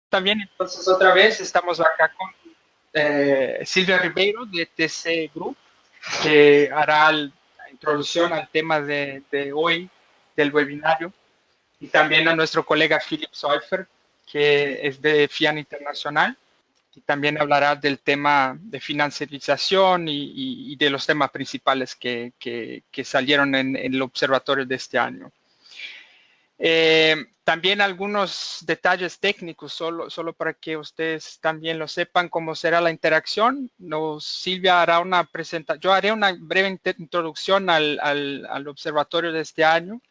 También entonces otra vez estamos acá con Silvia Ribeiro de TC Group, que hará la introducción al tema de hoy del webinario, y también a nuestro colega Philip Seufert, que es de FIAN Internacional, y también hablará del tema de financiarización y de los temas principales que salieron en el observatorio de este año. También algunos detalles técnicos, solo para que ustedes también lo sepan cómo será la interacción. Silvia hará una presentación, yo haré una breve introducción al observatorio de este año.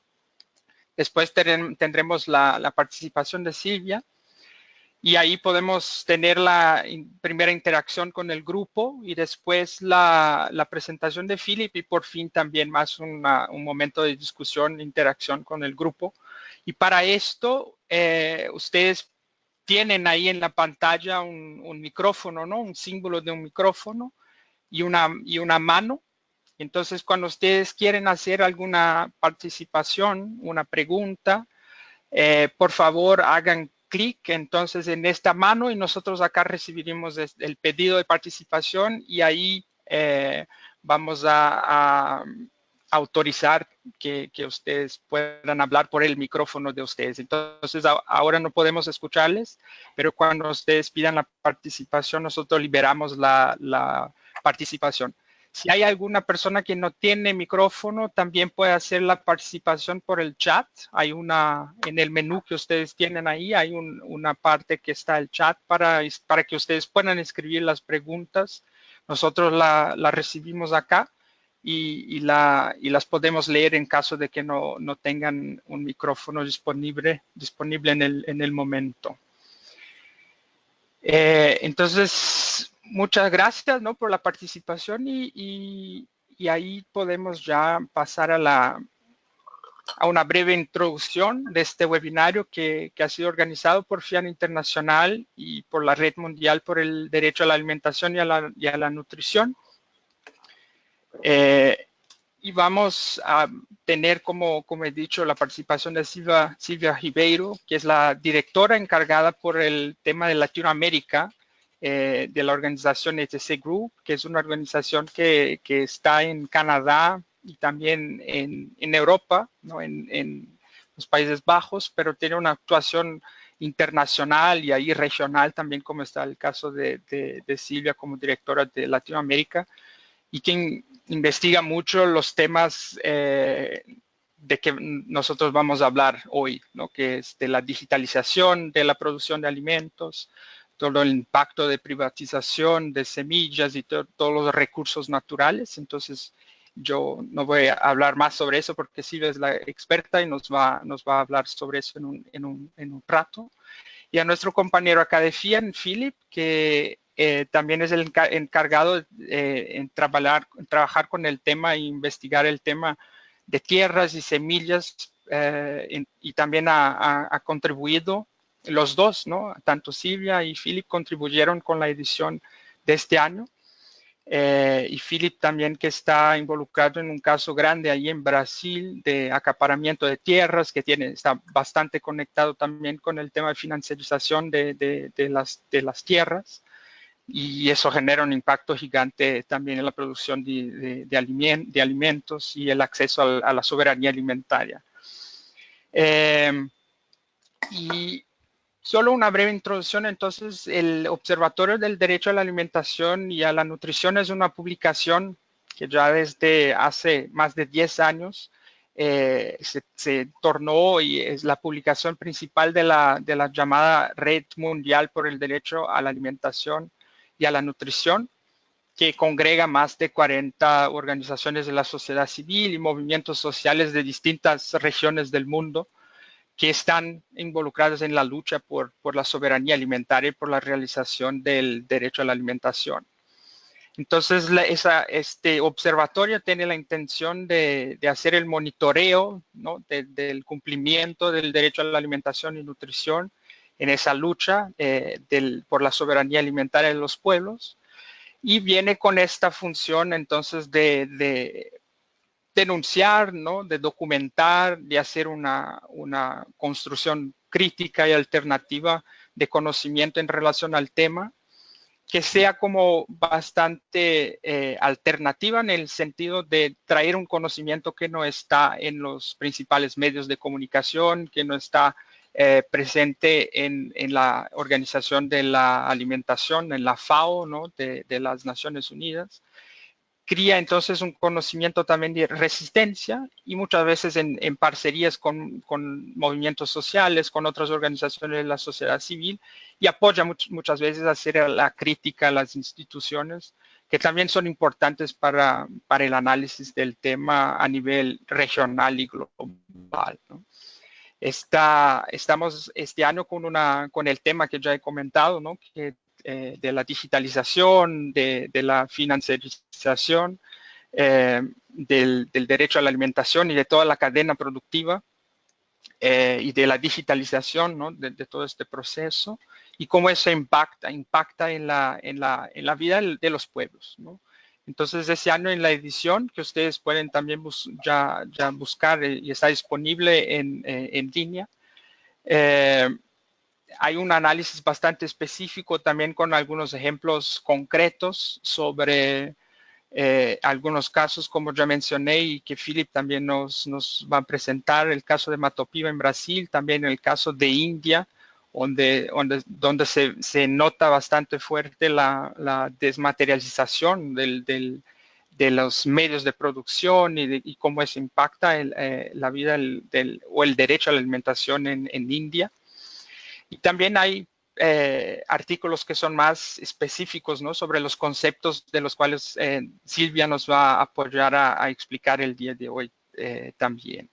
Después tendremos la participación de Silvia y ahí podemos tener la primera interacción con el grupo y después la presentación de Philip y por fin también más un momento de discusión, interacción con el grupo. Y para esto, ustedes tienen ahí en la pantalla un micrófono, ¿no? Un símbolo de un micrófono y una mano. Entonces, cuando ustedes quieren hacer alguna participación, una pregunta, por favor hagan clic entonces en esta mano y nosotros acá recibiremos el pedido de participación y ahí vamos a autorizar que ustedes puedan hablar por el micrófono de ustedes. Entonces ahora no podemos escucharles, pero cuando ustedes pidan la participación, nosotros liberamos la participación. Si hay alguna persona que no tiene micrófono, también puede hacer la participación por el chat. Hay en el menú que ustedes tienen ahí, hay una parte que está el chat para que ustedes puedan escribir las preguntas. Nosotros la recibimos acá y las podemos leer en caso de que no tengan un micrófono disponible en el momento. Entonces, muchas gracias, ¿no?, por la participación y ahí podemos ya pasar a una breve introducción de este webinario que ha sido organizado por FIAN Internacional y por la Red Mundial por el Derecho a la Alimentación y a la Nutrición. Y vamos a tener, como he dicho, la participación de Silvia Ribeiro, que es la directora encargada por el tema de Latinoamérica de la organización ETC Group, que es una organización que está en Canadá y también en Europa, ¿no?, en los Países Bajos, pero tiene una actuación internacional y ahí regional también, como está el caso de Silvia como directora de Latinoamérica, y quien investiga mucho los temas de que nosotros vamos a hablar hoy, ¿no?, que es de la digitalización de la producción de alimentos, todo el impacto de privatización de semillas y todos los recursos naturales. Entonces, yo no voy a hablar más sobre eso porque Silvia es la experta y nos va a hablar sobre eso en un rato. Y a nuestro compañero acá de FIAN, Philip, que también es el encargado en trabajar con el tema e investigar el tema de tierras y semillas, y también ha contribuido los dos, ¿no? Tanto Silvia y Philip contribuyeron con la edición de este año. Y Philip también, que está involucrado en un caso grande ahí en Brasil de acaparamiento de tierras, que está bastante conectado también con el tema de financiarización de las tierras, y eso genera un impacto gigante también en la producción de alimentos y el acceso a la soberanía alimentaria. Y solo una breve introducción. Entonces, el Observatorio del Derecho a la Alimentación y a la Nutrición es una publicación que ya desde hace más de 10 años se tornó y es la publicación principal de la llamada Red Mundial por el Derecho a la Alimentación y a la Nutrición, que congrega más de 40 organizaciones de la sociedad civil y movimientos sociales de distintas regiones del mundo que están involucradas en la lucha por la soberanía alimentaria y por la realización del derecho a la alimentación. Entonces, este observatorio tiene la intención de hacer el monitoreo, ¿no?, del cumplimiento del derecho a la alimentación y nutrición en esa lucha por la soberanía alimentaria de los pueblos, y viene con esta función entonces de denunciar, ¿no?, de documentar, de hacer una construcción crítica y alternativa de conocimiento en relación al tema, que sea como bastante alternativa en el sentido de traer un conocimiento que no está en los principales medios de comunicación, que no está presente en la Organización de la Alimentación, en la FAO, ¿no? de las Naciones Unidas. Cría entonces un conocimiento también de resistencia y muchas veces en parcerías con movimientos sociales, con otras organizaciones de la sociedad civil, y apoya muchas veces a hacer la crítica a las instituciones, que también son importantes para el análisis del tema a nivel regional y global, ¿no? Estamos este año con el tema que ya he comentado, ¿no? De la digitalización, de la financiarización, del derecho a la alimentación y de toda la cadena productiva y de la digitalización, ¿no? de todo este proceso y cómo eso impacta en la vida de los pueblos, ¿no? Entonces, ese año en la edición, que ustedes pueden también ya buscar y está disponible en línea, hay un análisis bastante específico también con algunos ejemplos concretos sobre algunos casos, como ya mencioné, y que Philip también nos va a presentar, el caso de Matopiba en Brasil, también el caso de India, donde se nota bastante fuerte la desmaterialización de los medios de producción y cómo eso impacta la vida o el derecho a la alimentación en India. Y también hay artículos que son más específicos, ¿no? Sobre los conceptos de los cuales Silvia nos va a apoyar a explicar el día de hoy también.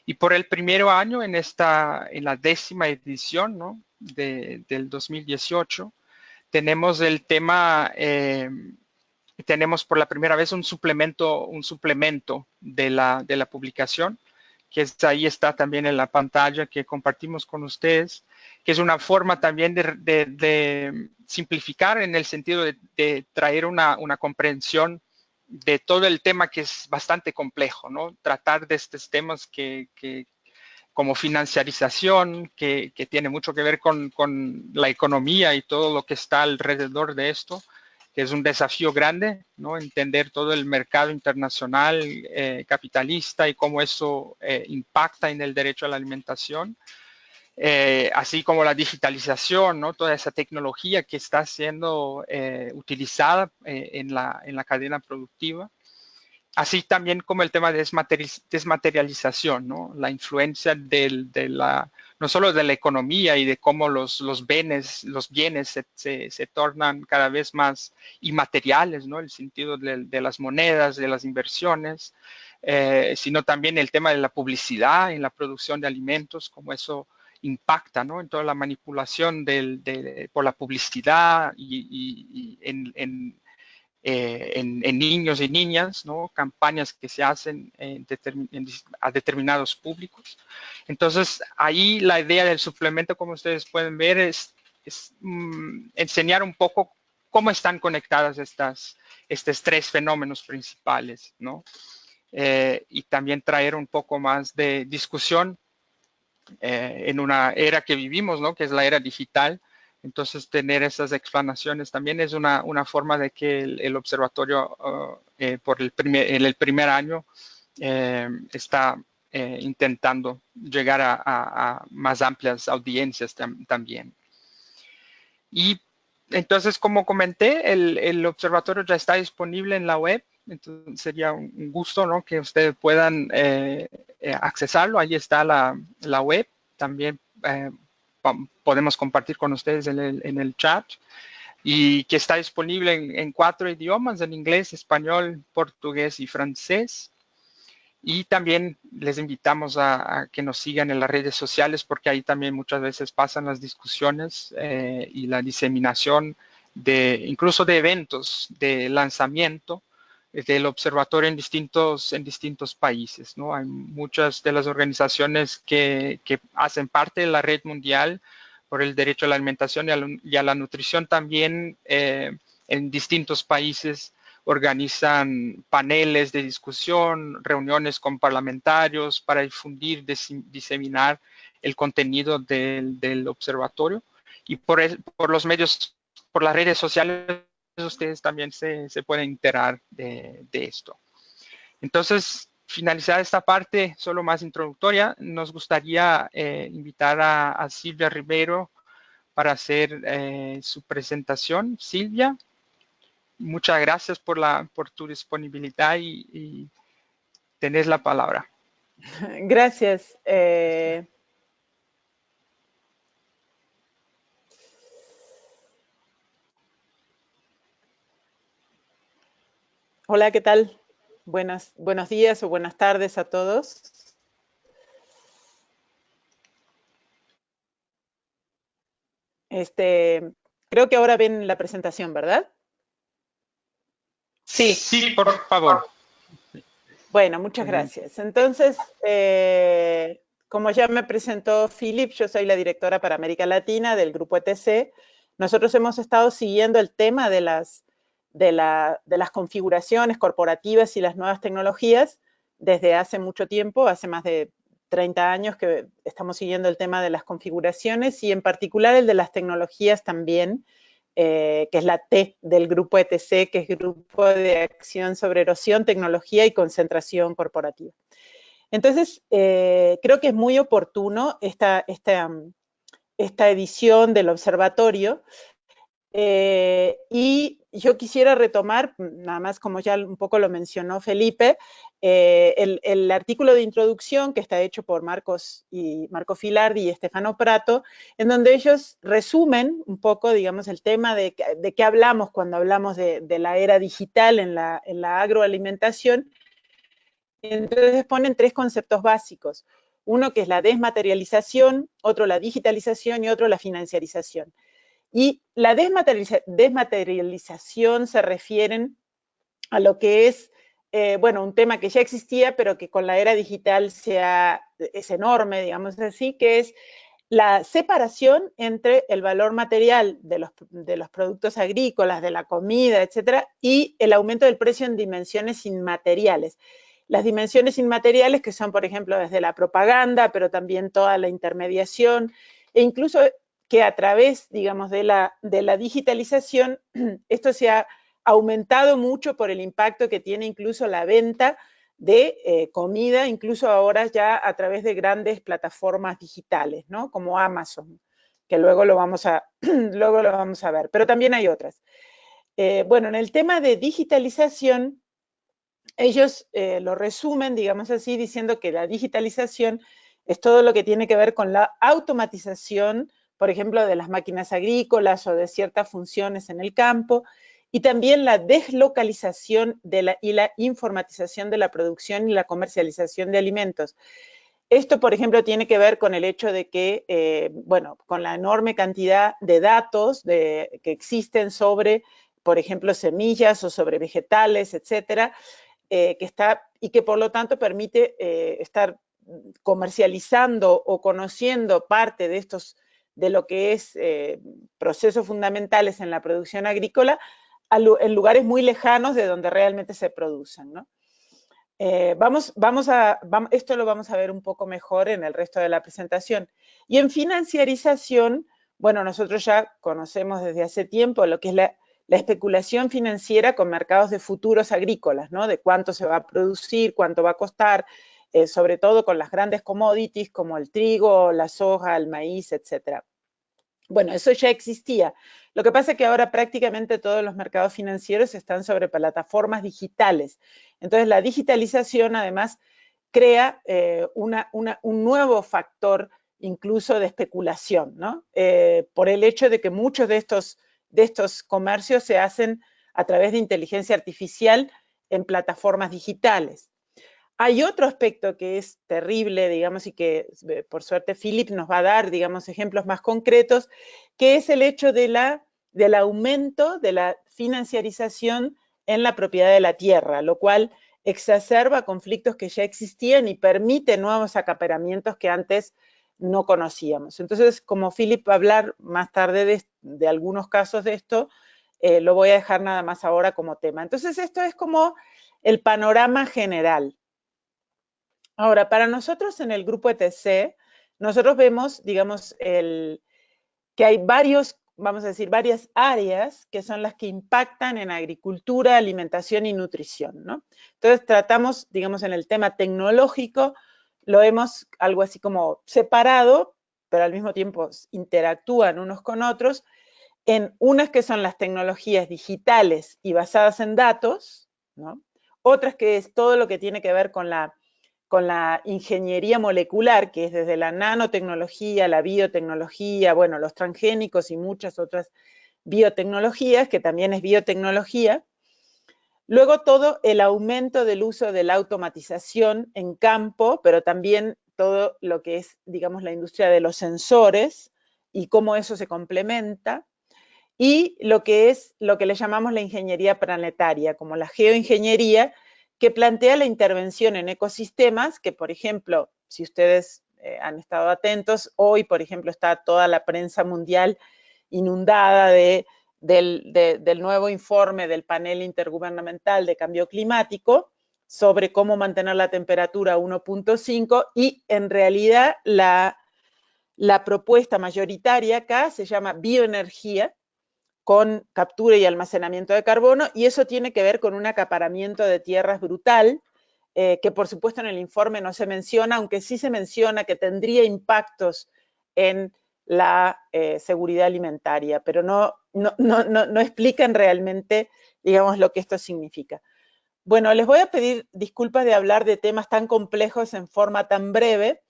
Y por el primer año en la 10ª edición, ¿no? del 2018, tenemos el tema, tenemos por la primera vez un suplemento de la publicación, que ahí está también en la pantalla que compartimos con ustedes, que es una forma también de simplificar en el sentido de traer una comprensión de todo el tema, que es bastante complejo, ¿no? Tratar de estos temas como financiarización, que tiene mucho que ver con la economía y todo lo que está alrededor de esto, que es un desafío grande, ¿no? Entender todo el mercado internacional capitalista y cómo eso impacta en el derecho a la alimentación, así como la digitalización, ¿no? Toda esa tecnología que está siendo utilizada en la cadena productiva. Así también como el tema de desmaterialización, ¿no? La influencia no solo de la economía y de cómo los bienes se tornan cada vez más inmateriales, ¿no? El sentido de las monedas, de las inversiones, sino también el tema de la publicidad en la producción de alimentos, cómo eso impacta, ¿no? En toda la manipulación por la publicidad y en niños y niñas, ¿no? Campañas que se hacen a determinados públicos. Entonces, ahí la idea del suplemento, como ustedes pueden ver, es enseñar un poco cómo están conectadas estos tres fenómenos principales, ¿no? Y también traer un poco más de discusión en una era que vivimos, ¿no? Que es la era digital. Entonces, tener esas explanaciones también es una forma de que el observatorio en el primer año está intentando llegar a más amplias audiencias también. Y entonces, como comenté, el observatorio ya está disponible en la web. Entonces, sería un gusto, ¿no? Que ustedes puedan accesarlo. Ahí está la web. También podemos compartir con ustedes en el chat, y que está disponible en 4 idiomas, en inglés, español, portugués y francés. Y también les invitamos a que nos sigan en las redes sociales, porque ahí también muchas veces pasan las discusiones y la diseminación incluso de eventos de lanzamiento del observatorio en distintos países, ¿no? Hay muchas de las organizaciones que hacen parte de la red mundial por el derecho a la alimentación y a la nutrición también en distintos países organizan paneles de discusión, reuniones con parlamentarios para difundir, diseminar el contenido del observatorio. y por los medios, por las redes sociales, ustedes también se pueden enterar de esto. Entonces, finalizar esta parte solo más introductoria, nos gustaría invitar a Silvia Ribeiro para hacer su presentación. Silvia, muchas gracias por tu disponibilidad y tenés la palabra. Gracias. Hola, ¿qué tal? Buenos días o buenas tardes a todos. Creo que ahora ven la presentación, ¿verdad? Sí, por favor. Bueno, muchas gracias. Entonces, como ya me presentó Philip, yo soy la directora para América Latina del Grupo ETC. Nosotros hemos estado siguiendo el tema de las configuraciones corporativas y las nuevas tecnologías desde hace mucho tiempo, hace más de 30 años que estamos siguiendo el tema de las configuraciones y en particular el de las tecnologías también, que es la T del grupo ETC, que es Grupo de Acción sobre Erosión, Tecnología y Concentración Corporativa. Entonces, creo que es muy oportuno esta edición del observatorio, y yo quisiera retomar, nada más como ya un poco lo mencionó Felipe, el artículo de introducción que está hecho por Marco Filardi y Stefano Prato, en donde ellos resumen un poco, digamos, el tema de qué hablamos cuando hablamos de la era digital en la agroalimentación. Entonces ponen tres conceptos básicos. Uno que es la desmaterialización, otro la digitalización y otro la financiarización. Y la desmaterialización se refieren a lo que es, bueno, un tema que ya existía, pero que con la era digital es enorme, digamos así, que es la separación entre el valor material de los productos agrícolas, de la comida, etcétera, y el aumento del precio en dimensiones inmateriales. Las dimensiones inmateriales que son, por ejemplo, desde la propaganda, pero también toda la intermediación, e incluso que a través, digamos, de la digitalización, esto se ha aumentado mucho por el impacto que tiene incluso la venta de comida, incluso ahora ya a través de grandes plataformas digitales, ¿no? Como Amazon, que luego lo vamos a, luego lo vamos a ver, pero también hay otras. Bueno, en el tema de digitalización, ellos lo resumen, digamos así, diciendo que la digitalización es todo lo que tiene que ver con la automatización, por ejemplo, de las máquinas agrícolas o de ciertas funciones en el campo, y también la deslocalización y la informatización de la producción y la comercialización de alimentos. Esto, por ejemplo, tiene que ver con el hecho de que, bueno, con la enorme cantidad de datos que existen sobre, por ejemplo, semillas o sobre vegetales, etcétera, y que por lo tanto permite estar comercializando o conociendo parte de lo que es procesos fundamentales en la producción agrícola en lugares muy lejanos de donde realmente se producen, ¿no? Esto lo vamos a ver un poco mejor en el resto de la presentación. Y en financiarización, bueno, nosotros ya conocemos desde hace tiempo lo que es la especulación financiera con mercados de futuros agrícolas, ¿no? De cuánto se va a producir, cuánto va a costar, sobre todo con las grandes commodities como el trigo, la soja, el maíz, etcétera. Bueno, eso ya existía. Lo que pasa es que ahora prácticamente todos los mercados financieros están sobre plataformas digitales. Entonces, la digitalización además crea un nuevo factor incluso de especulación, ¿no? Por el hecho de que muchos de estos comercios se hacen a través de inteligencia artificial en plataformas digitales. Hay otro aspecto que es terrible, digamos, y que por suerte Philip nos va a dar, digamos, ejemplos más concretos, que es el hecho del aumento de la financiarización en la propiedad de la tierra, lo cual exacerba conflictos que ya existían y permite nuevos acaparamientos que antes no conocíamos. Entonces, como Philip va a hablar más tarde de algunos casos de esto, lo voy a dejar nada más ahora como tema. Entonces, esto es como el panorama general. Ahora, para nosotros en el grupo ETC, nosotros vemos, digamos, que hay varios, vamos a decir, varias áreas que son las que impactan en agricultura, alimentación y nutrición, ¿no? Entonces tratamos, digamos, en el tema tecnológico, lo hemos algo así como separado, pero al mismo tiempo interactúan unos con otros, en unas que son las tecnologías digitales y basadas en datos, ¿no? Otras que es todo lo que tiene que ver con la ingeniería molecular, que es desde la nanotecnología, la biotecnología, bueno, los transgénicos y muchas otras biotecnologías, que también es biotecnología. Luego todo el aumento del uso de la automatización en campo, pero también todo lo que es, digamos, la industria de los sensores y cómo eso se complementa. Y lo que es lo que le llamamos la ingeniería planetaria, como la geoingeniería, que plantea la intervención en ecosistemas, que por ejemplo, si ustedes han estado atentos, hoy por ejemplo está toda la prensa mundial inundada del nuevo informe del panel intergubernamental de cambio climático sobre cómo mantener la temperatura 1.5 y en realidad la propuesta mayoritaria acá se llama bioenergía, con captura y almacenamiento de carbono, y eso tiene que ver con un acaparamiento de tierras brutal, que por supuesto en el informe no se menciona, aunque sí se menciona que tendría impactos en la seguridad alimentaria, pero no explican realmente, digamos, lo que esto significa. Bueno, les voy a pedir disculpas de hablar de temas tan complejos en forma tan breve,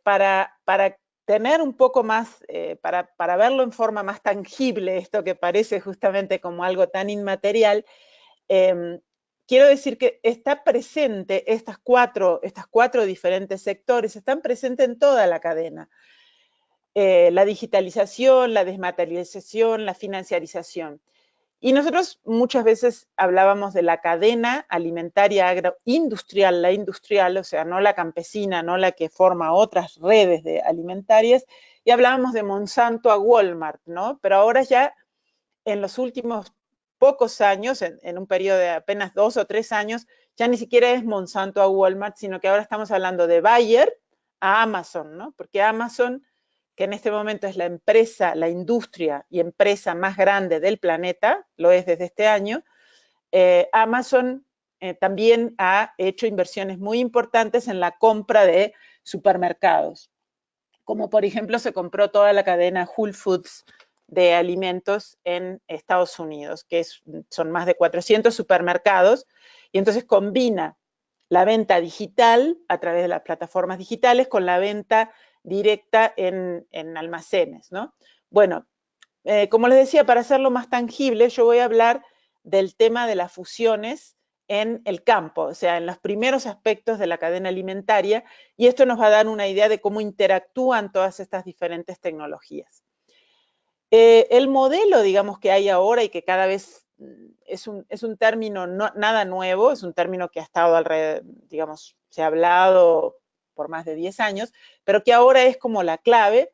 para tener un poco más, para verlo en forma más tangible, esto que parece justamente como algo tan inmaterial. Quiero decir que está presente, estas cuatro diferentes sectores, están presentes en toda la cadena. La digitalización, la desmaterialización, la financiarización. Y nosotros muchas veces hablábamos de la cadena alimentaria agroindustrial, la industrial, o sea, no la campesina, no la que forma otras redes de alimentarias, y hablábamos de Monsanto a Walmart, ¿no? Pero ahora ya en los últimos pocos años, en un periodo de apenas 2 o 3 años, ya ni siquiera es Monsanto a Walmart, sino que ahora estamos hablando de Bayer a Amazon, ¿no? Porque Amazon, que en este momento es la empresa, la industria y empresa más grande del planeta, lo es desde este año, Amazon también ha hecho inversiones muy importantes en la compra de supermercados, como por ejemplo se compró toda la cadena Whole Foods de alimentos en Estados Unidos, que son más de 400 supermercados, y entonces combina la venta digital a través de las plataformas digitales con la venta directa en almacenes, ¿no? Bueno, como les decía, para hacerlo más tangible, yo voy a hablar del tema de las fusiones en el campo, o sea, en los primeros aspectos de la cadena alimentaria, y esto nos va a dar una idea de cómo interactúan todas estas diferentes tecnologías. El modelo, digamos, que hay ahora y que cada vez es un término nada nuevo, es un término que ha estado alrededor, digamos, se ha hablado por más de 10 años, pero que ahora es como la clave,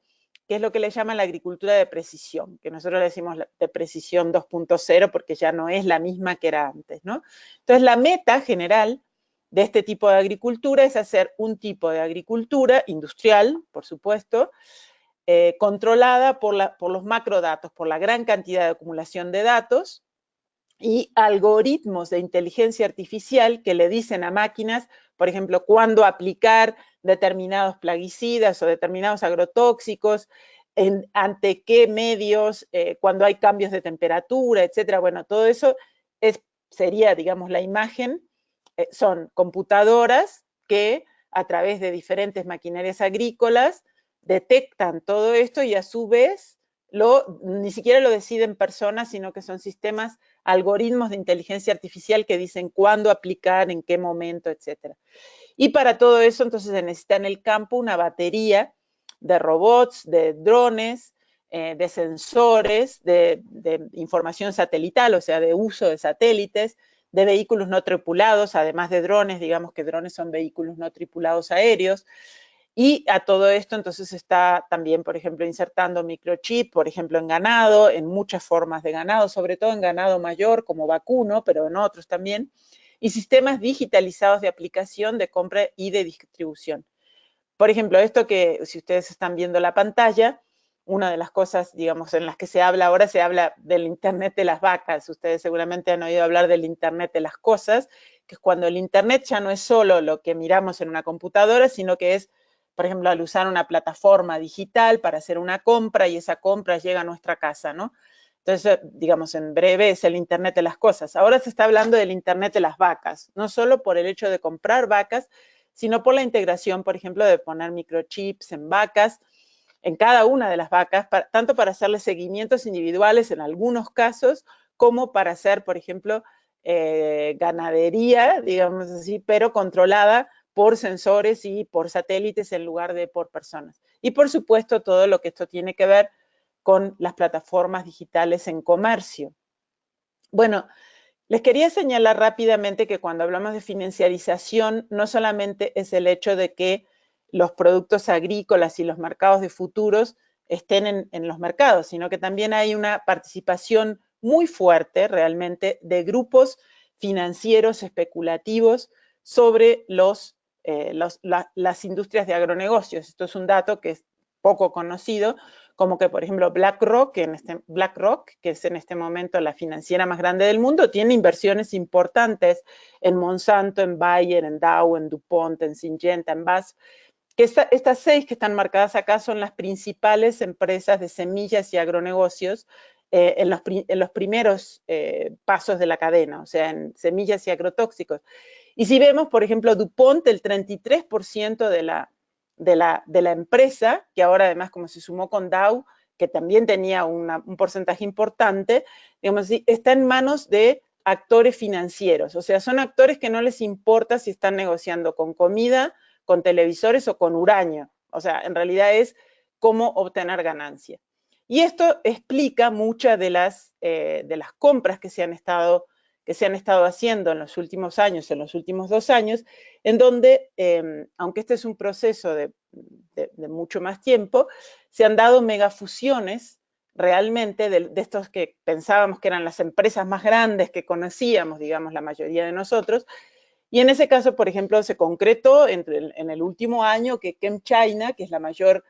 que es lo que le llaman la agricultura de precisión, que nosotros le decimos de precisión 2.0 porque ya no es la misma que era antes, ¿no? Entonces, la meta general de este tipo de agricultura es hacer un tipo de agricultura industrial, por supuesto, controlada por los macrodatos, por la gran cantidad de acumulación de datos y algoritmos de inteligencia artificial que le dicen a máquinas, por ejemplo, cuándo aplicar determinados plaguicidas o determinados agrotóxicos, ante qué medios, cuando hay cambios de temperatura, etcétera. Bueno, todo eso sería, digamos, la imagen, son computadoras que a través de diferentes maquinarias agrícolas detectan todo esto y a su vez ni siquiera lo deciden personas, sino que son sistemas, algoritmos de inteligencia artificial que dicen cuándo aplicar, en qué momento, etc. Y para todo eso, entonces se necesita en el campo una batería de robots, de drones, de sensores, de información satelital, o sea, de uso de satélites, de vehículos no tripulados, además de drones, digamos que drones son vehículos no tripulados aéreos, y a todo esto entonces está también, por ejemplo, insertando microchip, por ejemplo, en ganado, en muchas formas de ganado, sobre todo en ganado mayor como vacuno, pero en otros también, y sistemas digitalizados de aplicación, de compra y de distribución. Por ejemplo, esto que si ustedes están viendo la pantalla, una de las cosas, digamos, en las que se habla ahora, se habla del Internet de las vacas. Ustedes seguramente han oído hablar del Internet de las cosas, que es cuando el Internet ya no es solo lo que miramos en una computadora, sino que es, por ejemplo, al usar una plataforma digital para hacer una compra y esa compra llega a nuestra casa, ¿no? Entonces, digamos, en breve es el Internet de las cosas. Ahora se está hablando del Internet de las vacas, no solo por el hecho de comprar vacas, sino por la integración, por ejemplo, de poner microchips en vacas, en cada una de las vacas, tanto para hacerle seguimientos individuales en algunos casos, como para hacer, por ejemplo, ganadería, digamos así, pero controlada por sensores y por satélites en lugar de por personas. Y por supuesto, todo lo que esto tiene que ver con las plataformas digitales en comercio. Bueno, les quería señalar rápidamente que cuando hablamos de financiarización, no solamente es el hecho de que los productos agrícolas y los mercados de futuros estén en los mercados, sino que también hay una participación muy fuerte realmente de grupos financieros especulativos sobre las industrias de agronegocios. Esto es un dato que es poco conocido, como que, por ejemplo, BlackRock, que es en este momento la financiera más grande del mundo, tiene inversiones importantes en Monsanto, en Bayer, en Dow, en DuPont, en Syngenta, en BASF, que estas 6 que están marcadas acá son las principales empresas de semillas y agronegocios en los primeros pasos de la cadena, o sea, en semillas y agrotóxicos. Y si vemos, por ejemplo, DuPont, el 33% de la empresa, que ahora además como se sumó con Dow, que también tenía un porcentaje importante, digamos, está en manos de actores financieros, o sea, son actores que no les importa si están negociando con comida, con televisores o con uranio, o sea, en realidad es cómo obtener ganancia. Y esto explica muchas de las compras que se han estado haciendo en los últimos años, en los últimos 2 años, en donde, aunque este es un proceso de mucho más tiempo, se han dado megafusiones realmente de estos que pensábamos que eran las empresas más grandes que conocíamos, digamos, la mayoría de nosotros. Y en ese caso, por ejemplo, se concretó en el último año que ChemChina, que es la mayor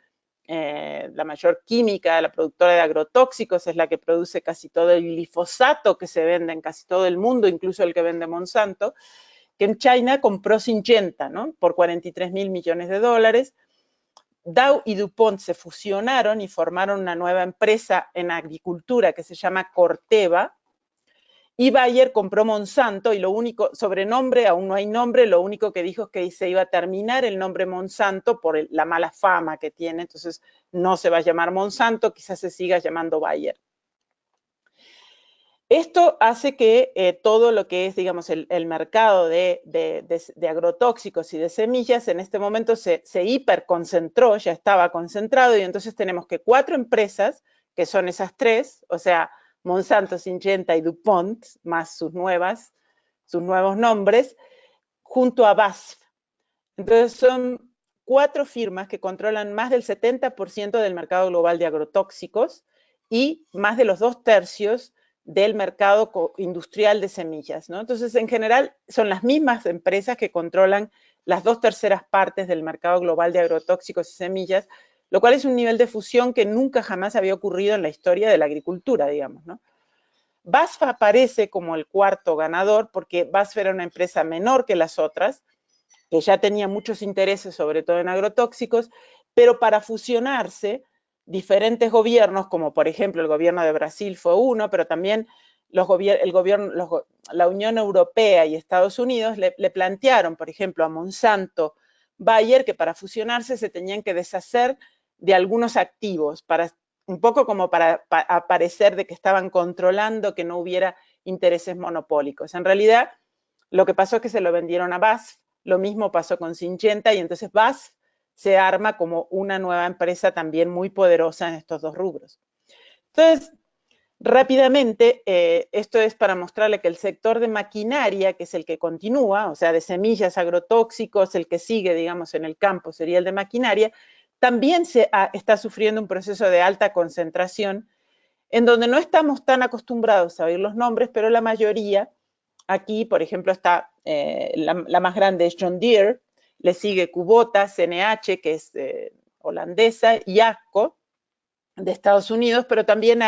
química, la productora de agrotóxicos, es la que produce casi todo el glifosato que se vende en casi todo el mundo, incluso el que vende Monsanto, que en China compró Syngenta, ¿no? Por 43 mil millones de dólares. Dow y DuPont se fusionaron y formaron una nueva empresa en agricultura que se llama Corteva, y Bayer compró Monsanto y lo único, sobrenombre, aún no hay nombre, lo único que dijo es que se iba a terminar el nombre Monsanto por la mala fama que tiene, entonces no se va a llamar Monsanto, quizás se siga llamando Bayer. Esto hace que todo lo que es, digamos, el mercado de agrotóxicos y de semillas en este momento se hiperconcentró, ya estaba concentrado, y entonces tenemos que 4 empresas, que son esas 3, o sea, Monsanto, Syngenta y DuPont, más sus nuevos nombres, junto a BASF. Entonces son 4 firmas que controlan más del 70% del mercado global de agrotóxicos y más de los 2/3 del mercado industrial de semillas, ¿no? Entonces, en general, son las mismas empresas que controlan las 2/3 partes del mercado global de agrotóxicos y semillas, lo cual es un nivel de fusión que nunca jamás había ocurrido en la historia de la agricultura, digamos, ¿no? BASF aparece como el cuarto ganador porque BASF era una empresa menor que las otras, que ya tenía muchos intereses, sobre todo en agrotóxicos, pero para fusionarse, diferentes gobiernos, como por ejemplo el gobierno de Brasil fue uno, pero también la Unión Europea y Estados Unidos le plantearon, por ejemplo, a Monsanto, Bayer, que para fusionarse se tenían que deshacer de algunos activos, un poco como para aparecer de que estaban controlando que no hubiera intereses monopólicos. En realidad, lo que pasó es que se lo vendieron a BASF, lo mismo pasó con Syngenta, y entonces BASF se arma como una nueva empresa también muy poderosa en estos 2 rubros. Entonces, rápidamente, esto es para mostrarle que el sector de maquinaria, que es el que continúa, o sea, de semillas, agrotóxicos, el que sigue, digamos, en el campo sería el de maquinaria, también está sufriendo un proceso de alta concentración, en donde no estamos tan acostumbrados a oír los nombres, pero la mayoría, aquí, por ejemplo, está la más grande es John Deere, le sigue Kubota, CNH, que es holandesa, y AGCO, de Estados Unidos, pero también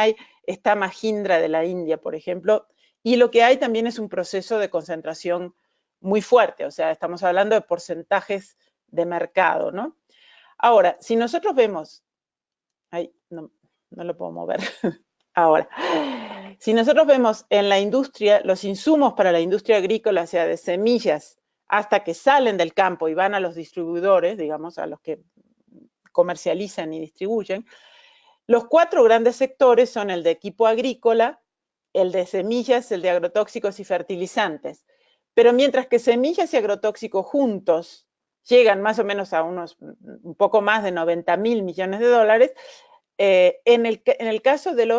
está Mahindra de la India, por ejemplo, y lo que hay también es un proceso de concentración muy fuerte, o sea, estamos hablando de porcentajes de mercado, ¿no? Ahora, si nosotros vemos, no lo puedo mover, ahora, si nosotros vemos en la industria, los insumos para la industria agrícola, o sea, de semillas hasta que salen del campo y van a los distribuidores, digamos, a los que comercializan y distribuyen, los 4 grandes sectores son el de equipo agrícola, el de semillas, el de agrotóxicos y fertilizantes. Pero mientras que semillas y agrotóxicos juntos llegan más o menos a un poco más de 90.000 millones de dólares, en el caso del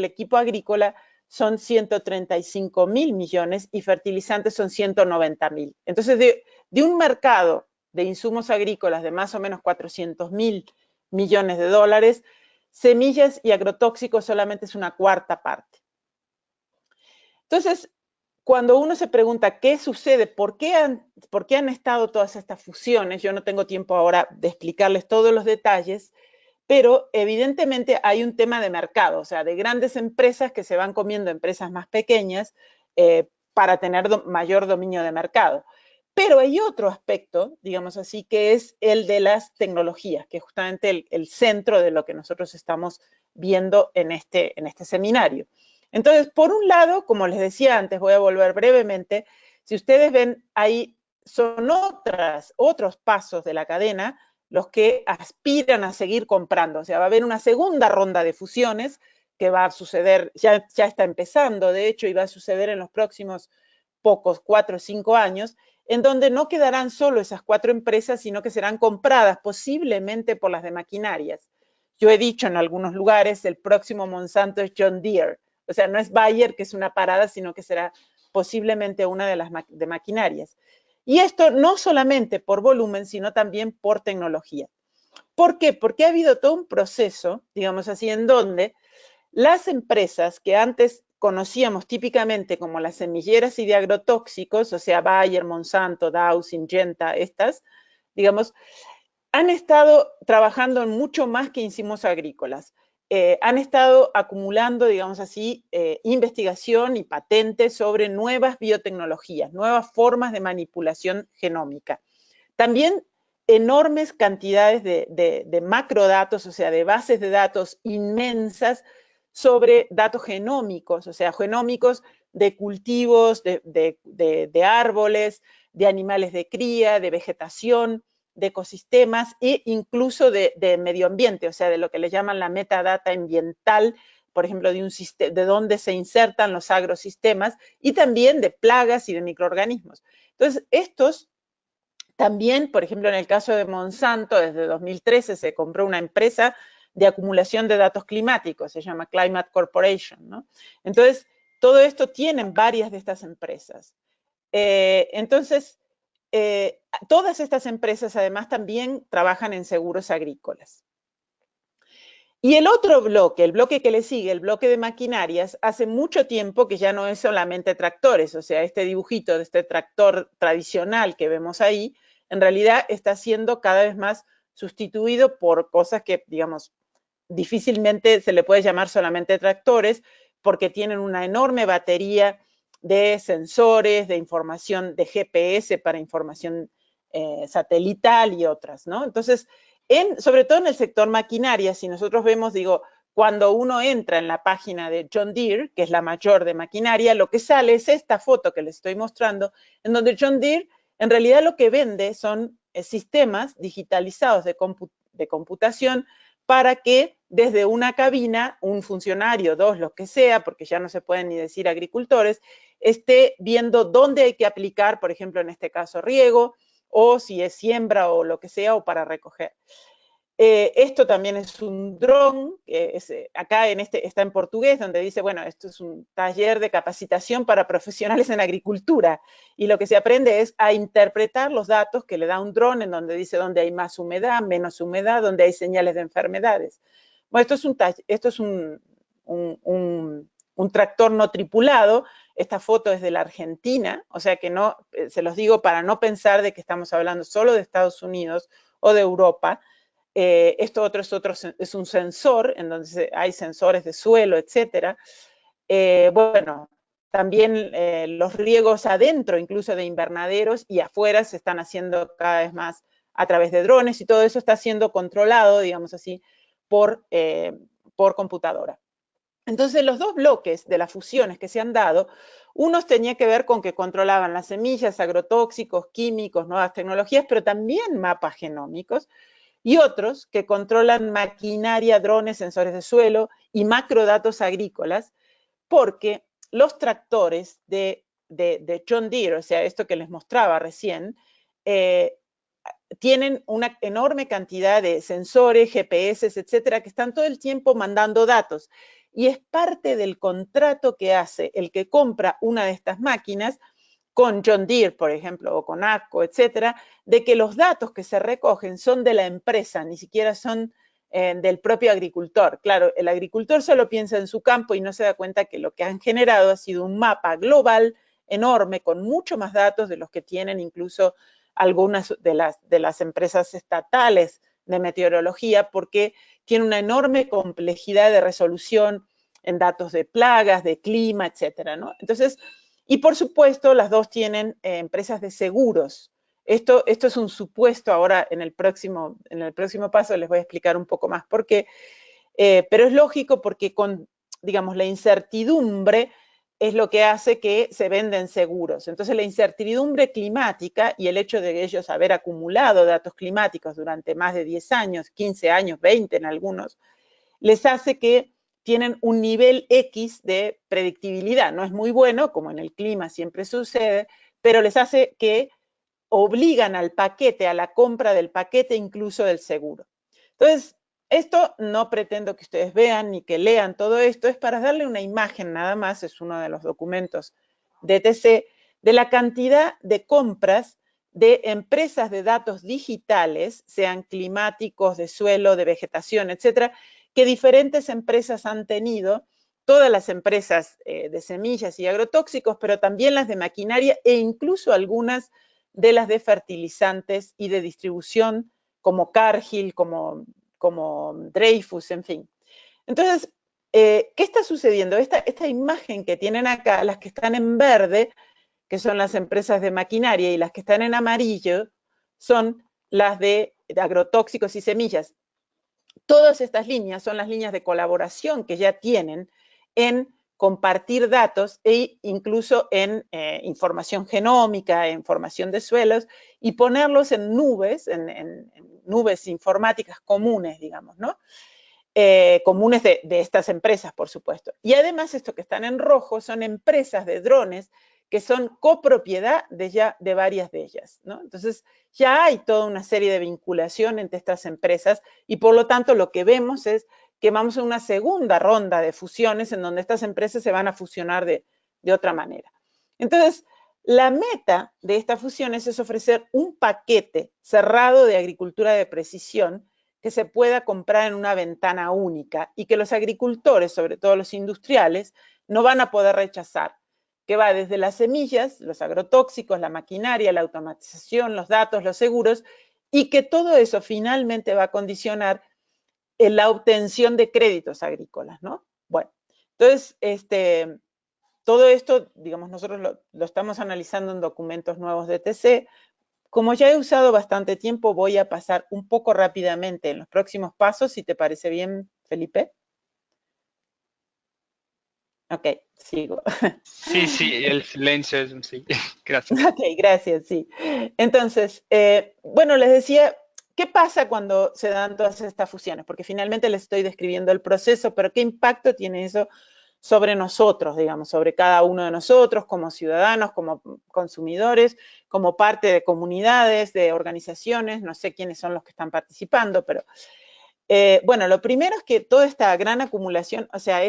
equipo agrícola son 135.000 millones y fertilizantes son 190.000. Entonces, de un mercado de insumos agrícolas de más o menos 400.000 millones de dólares, semillas y agrotóxicos solamente es una cuarta parte. Entonces, cuando uno se pregunta qué sucede, por qué han estado todas estas fusiones, yo no tengo tiempo ahora de explicarles todos los detalles, pero evidentemente hay un tema de mercado, o sea, de grandes empresas que se van comiendo empresas más pequeñas para tener mayor dominio de mercado. Pero hay otro aspecto, digamos así, que es el de las tecnologías, que es justamente el centro de lo que nosotros estamos viendo en este seminario. Entonces, por un lado, como les decía antes, voy a volver brevemente, si ustedes ven, ahí son otros pasos de la cadena los que aspiran a seguir comprando. O sea, va a haber una segunda ronda de fusiones que va a suceder, ya está empezando, de hecho, y va a suceder en los próximos 4 o 5 años, en donde no quedarán solo esas 4 empresas, sino que serán compradas posiblemente por las de maquinarias. Yo he dicho en algunos lugares, el próximo Monsanto es John Deere. O sea, no es Bayer, que es una parada, sino que será posiblemente una de las de maquinarias. Y esto no solamente por volumen, sino también por tecnología. ¿Por qué? Porque ha habido todo un proceso, digamos así, en donde las empresas que antes conocíamos típicamente como las semilleras y de agrotóxicos, o sea, Bayer, Monsanto, Dow, Syngenta, estas, digamos, han estado trabajando en mucho más que insumos agrícolas. Han estado acumulando, digamos así, investigación y patentes sobre nuevas biotecnologías, nuevas formas de manipulación genómica. También enormes cantidades de macrodatos, o sea, de bases de datos inmensas sobre datos genómicos, o sea, genómicos de cultivos, de árboles, de animales de cría, de vegetación, de ecosistemas e incluso de medio ambiente, o sea, de lo que le llaman la metadata ambiental, por ejemplo, de dónde se insertan los agrosistemas y también de plagas y de microorganismos. Entonces, estos también, por ejemplo, en el caso de Monsanto, desde 2013 se compró una empresa de acumulación de datos climáticos, se llama Climate Corporation, ¿no? Entonces, todo esto tienen varias de estas empresas. Entonces, todas estas empresas además también trabajan en seguros agrícolas. Y el otro bloque, el bloque que le sigue, el bloque de maquinarias, hace mucho tiempo que ya no es solamente tractores, o sea, este dibujito de este tractor tradicional que vemos ahí, en realidad está siendo cada vez más sustituido por cosas que, digamos, difícilmente se le puede llamar solamente tractores, porque tienen una enorme batería de sensores, de información de GPS para información satelital y otras, ¿no? Entonces, sobre todo en el sector maquinaria, si nosotros vemos, digo, cuando uno entra en la página de John Deere, que es la mayor de maquinaria, lo que sale es esta foto que les estoy mostrando, en donde John Deere en realidad lo que vende son sistemas digitalizados de computación para que desde una cabina, un funcionario, dos, los que sea, porque ya no se pueden ni decir agricultores, esté viendo dónde hay que aplicar, por ejemplo, en este caso riego, o si es siembra o lo que sea, o para recoger. Esto también es un dron, acá está en portugués, donde dice, bueno, esto es un taller de capacitación para profesionales en agricultura, y lo que se aprende es a interpretar los datos que le da un dron, en donde dice dónde hay más humedad, menos humedad, dónde hay señales de enfermedades. Bueno, esto es un tractor no tripulado. Esta foto es de la Argentina, o sea que no, se los digo para no pensar de que estamos hablando solo de Estados Unidos o de Europa. Esto otro es un sensor, en donde hay sensores de suelo, etcétera. Bueno, también los riegos adentro, incluso de invernaderos, y afuera se están haciendo cada vez más a través de drones, y todo eso está siendo controlado, digamos así, por computadora. Entonces, los dos bloques de las fusiones que se han dado, unos tenían que ver con que controlaban las semillas, agrotóxicos, químicos, nuevas tecnologías, pero también mapas genómicos, y otros que controlan maquinaria, drones, sensores de suelo y macrodatos agrícolas, porque los tractores de John Deere, o sea, esto que les mostraba recién, tienen una enorme cantidad de sensores, GPS, etcétera, que están todo el tiempo mandando datos. Y es parte del contrato que hace el que compra una de estas máquinas con John Deere, por ejemplo, o con AGCO, etcétera, de que los datos que se recogen son de la empresa, ni siquiera son del propio agricultor. Claro, el agricultor solo piensa en su campo y no se da cuenta que lo que han generado ha sido un mapa global enorme con mucho más datos de los que tienen incluso algunas de las empresas estatales de meteorología, porque tiene una enorme complejidad de resolución en datos de plagas, de clima, etcétera, ¿no? Entonces, y por supuesto, las dos tienen empresas de seguros. Esto es un supuesto, ahora en el próximo paso les voy a explicar un poco más por qué, pero es lógico porque con, digamos, la incertidumbre es lo que hace que se venden seguros. Entonces, la incertidumbre climática y el hecho de ellos haber acumulado datos climáticos durante más de 10 años, 15 años, 20 en algunos, les hace que tienen un nivel X de predictibilidad. No es muy bueno, como en el clima siempre sucede, pero les hace que obligan al paquete, a la compra del paquete, incluso del seguro. Entonces, esto no pretendo que ustedes vean ni que lean todo esto, es para darle una imagen nada más, es uno de los documentos de ETC, de la cantidad de compras de empresas de datos digitales, sean climáticos, de suelo, de vegetación, etcétera, que diferentes empresas han tenido, todas las empresas de semillas y agrotóxicos, pero también las de maquinaria e incluso algunas de las de fertilizantes y de distribución, como Cargill, como Dreyfus, en fin. Entonces, ¿qué está sucediendo? Esta imagen que tienen acá, las que están en verde, que son las empresas de maquinaria, y las que están en amarillo son las de agrotóxicos y semillas. Todas estas líneas son las líneas de colaboración que ya tienen en compartir datos e incluso en información genómica, información de suelos, y ponerlos en nubes informáticas comunes, digamos, ¿no? Comunes de estas empresas, por supuesto. Y además, esto que están en rojo son empresas de drones que son copropiedad de varias de ellas, ¿no? Entonces, ya hay toda una serie de vinculación entre estas empresas y por lo tanto lo que vemos es que vamos a una segunda ronda de fusiones en donde estas empresas se van a fusionar de otra manera. Entonces, la meta de estas fusiones es ofrecer un paquete cerrado de agricultura de precisión que se pueda comprar en una ventana única y que los agricultores, sobre todo los industriales, no van a poder rechazar, que va desde las semillas, los agrotóxicos, la maquinaria, la automatización, los datos, los seguros, y que todo eso finalmente va a condicionar la obtención de créditos agrícolas, ¿no? Bueno, entonces, todo esto, digamos, nosotros lo estamos analizando en documentos nuevos de ETC. Como ya he usado bastante tiempo, voy a pasar un poco rápidamente en los próximos pasos, si te parece bien, Felipe. Ok, sigo. Sí, sí, el silencio es un sí. Gracias. Ok, gracias, sí. Entonces, bueno, les decía, ¿qué pasa cuando se dan todas estas fusiones? Porque finalmente les estoy describiendo el proceso, pero ¿qué impacto tiene eso sobre nosotros, digamos, sobre cada uno de nosotros como ciudadanos, como consumidores, como parte de comunidades, de organizaciones? No sé quiénes son los que están participando, pero bueno, lo primero es que toda esta gran acumulación, o sea,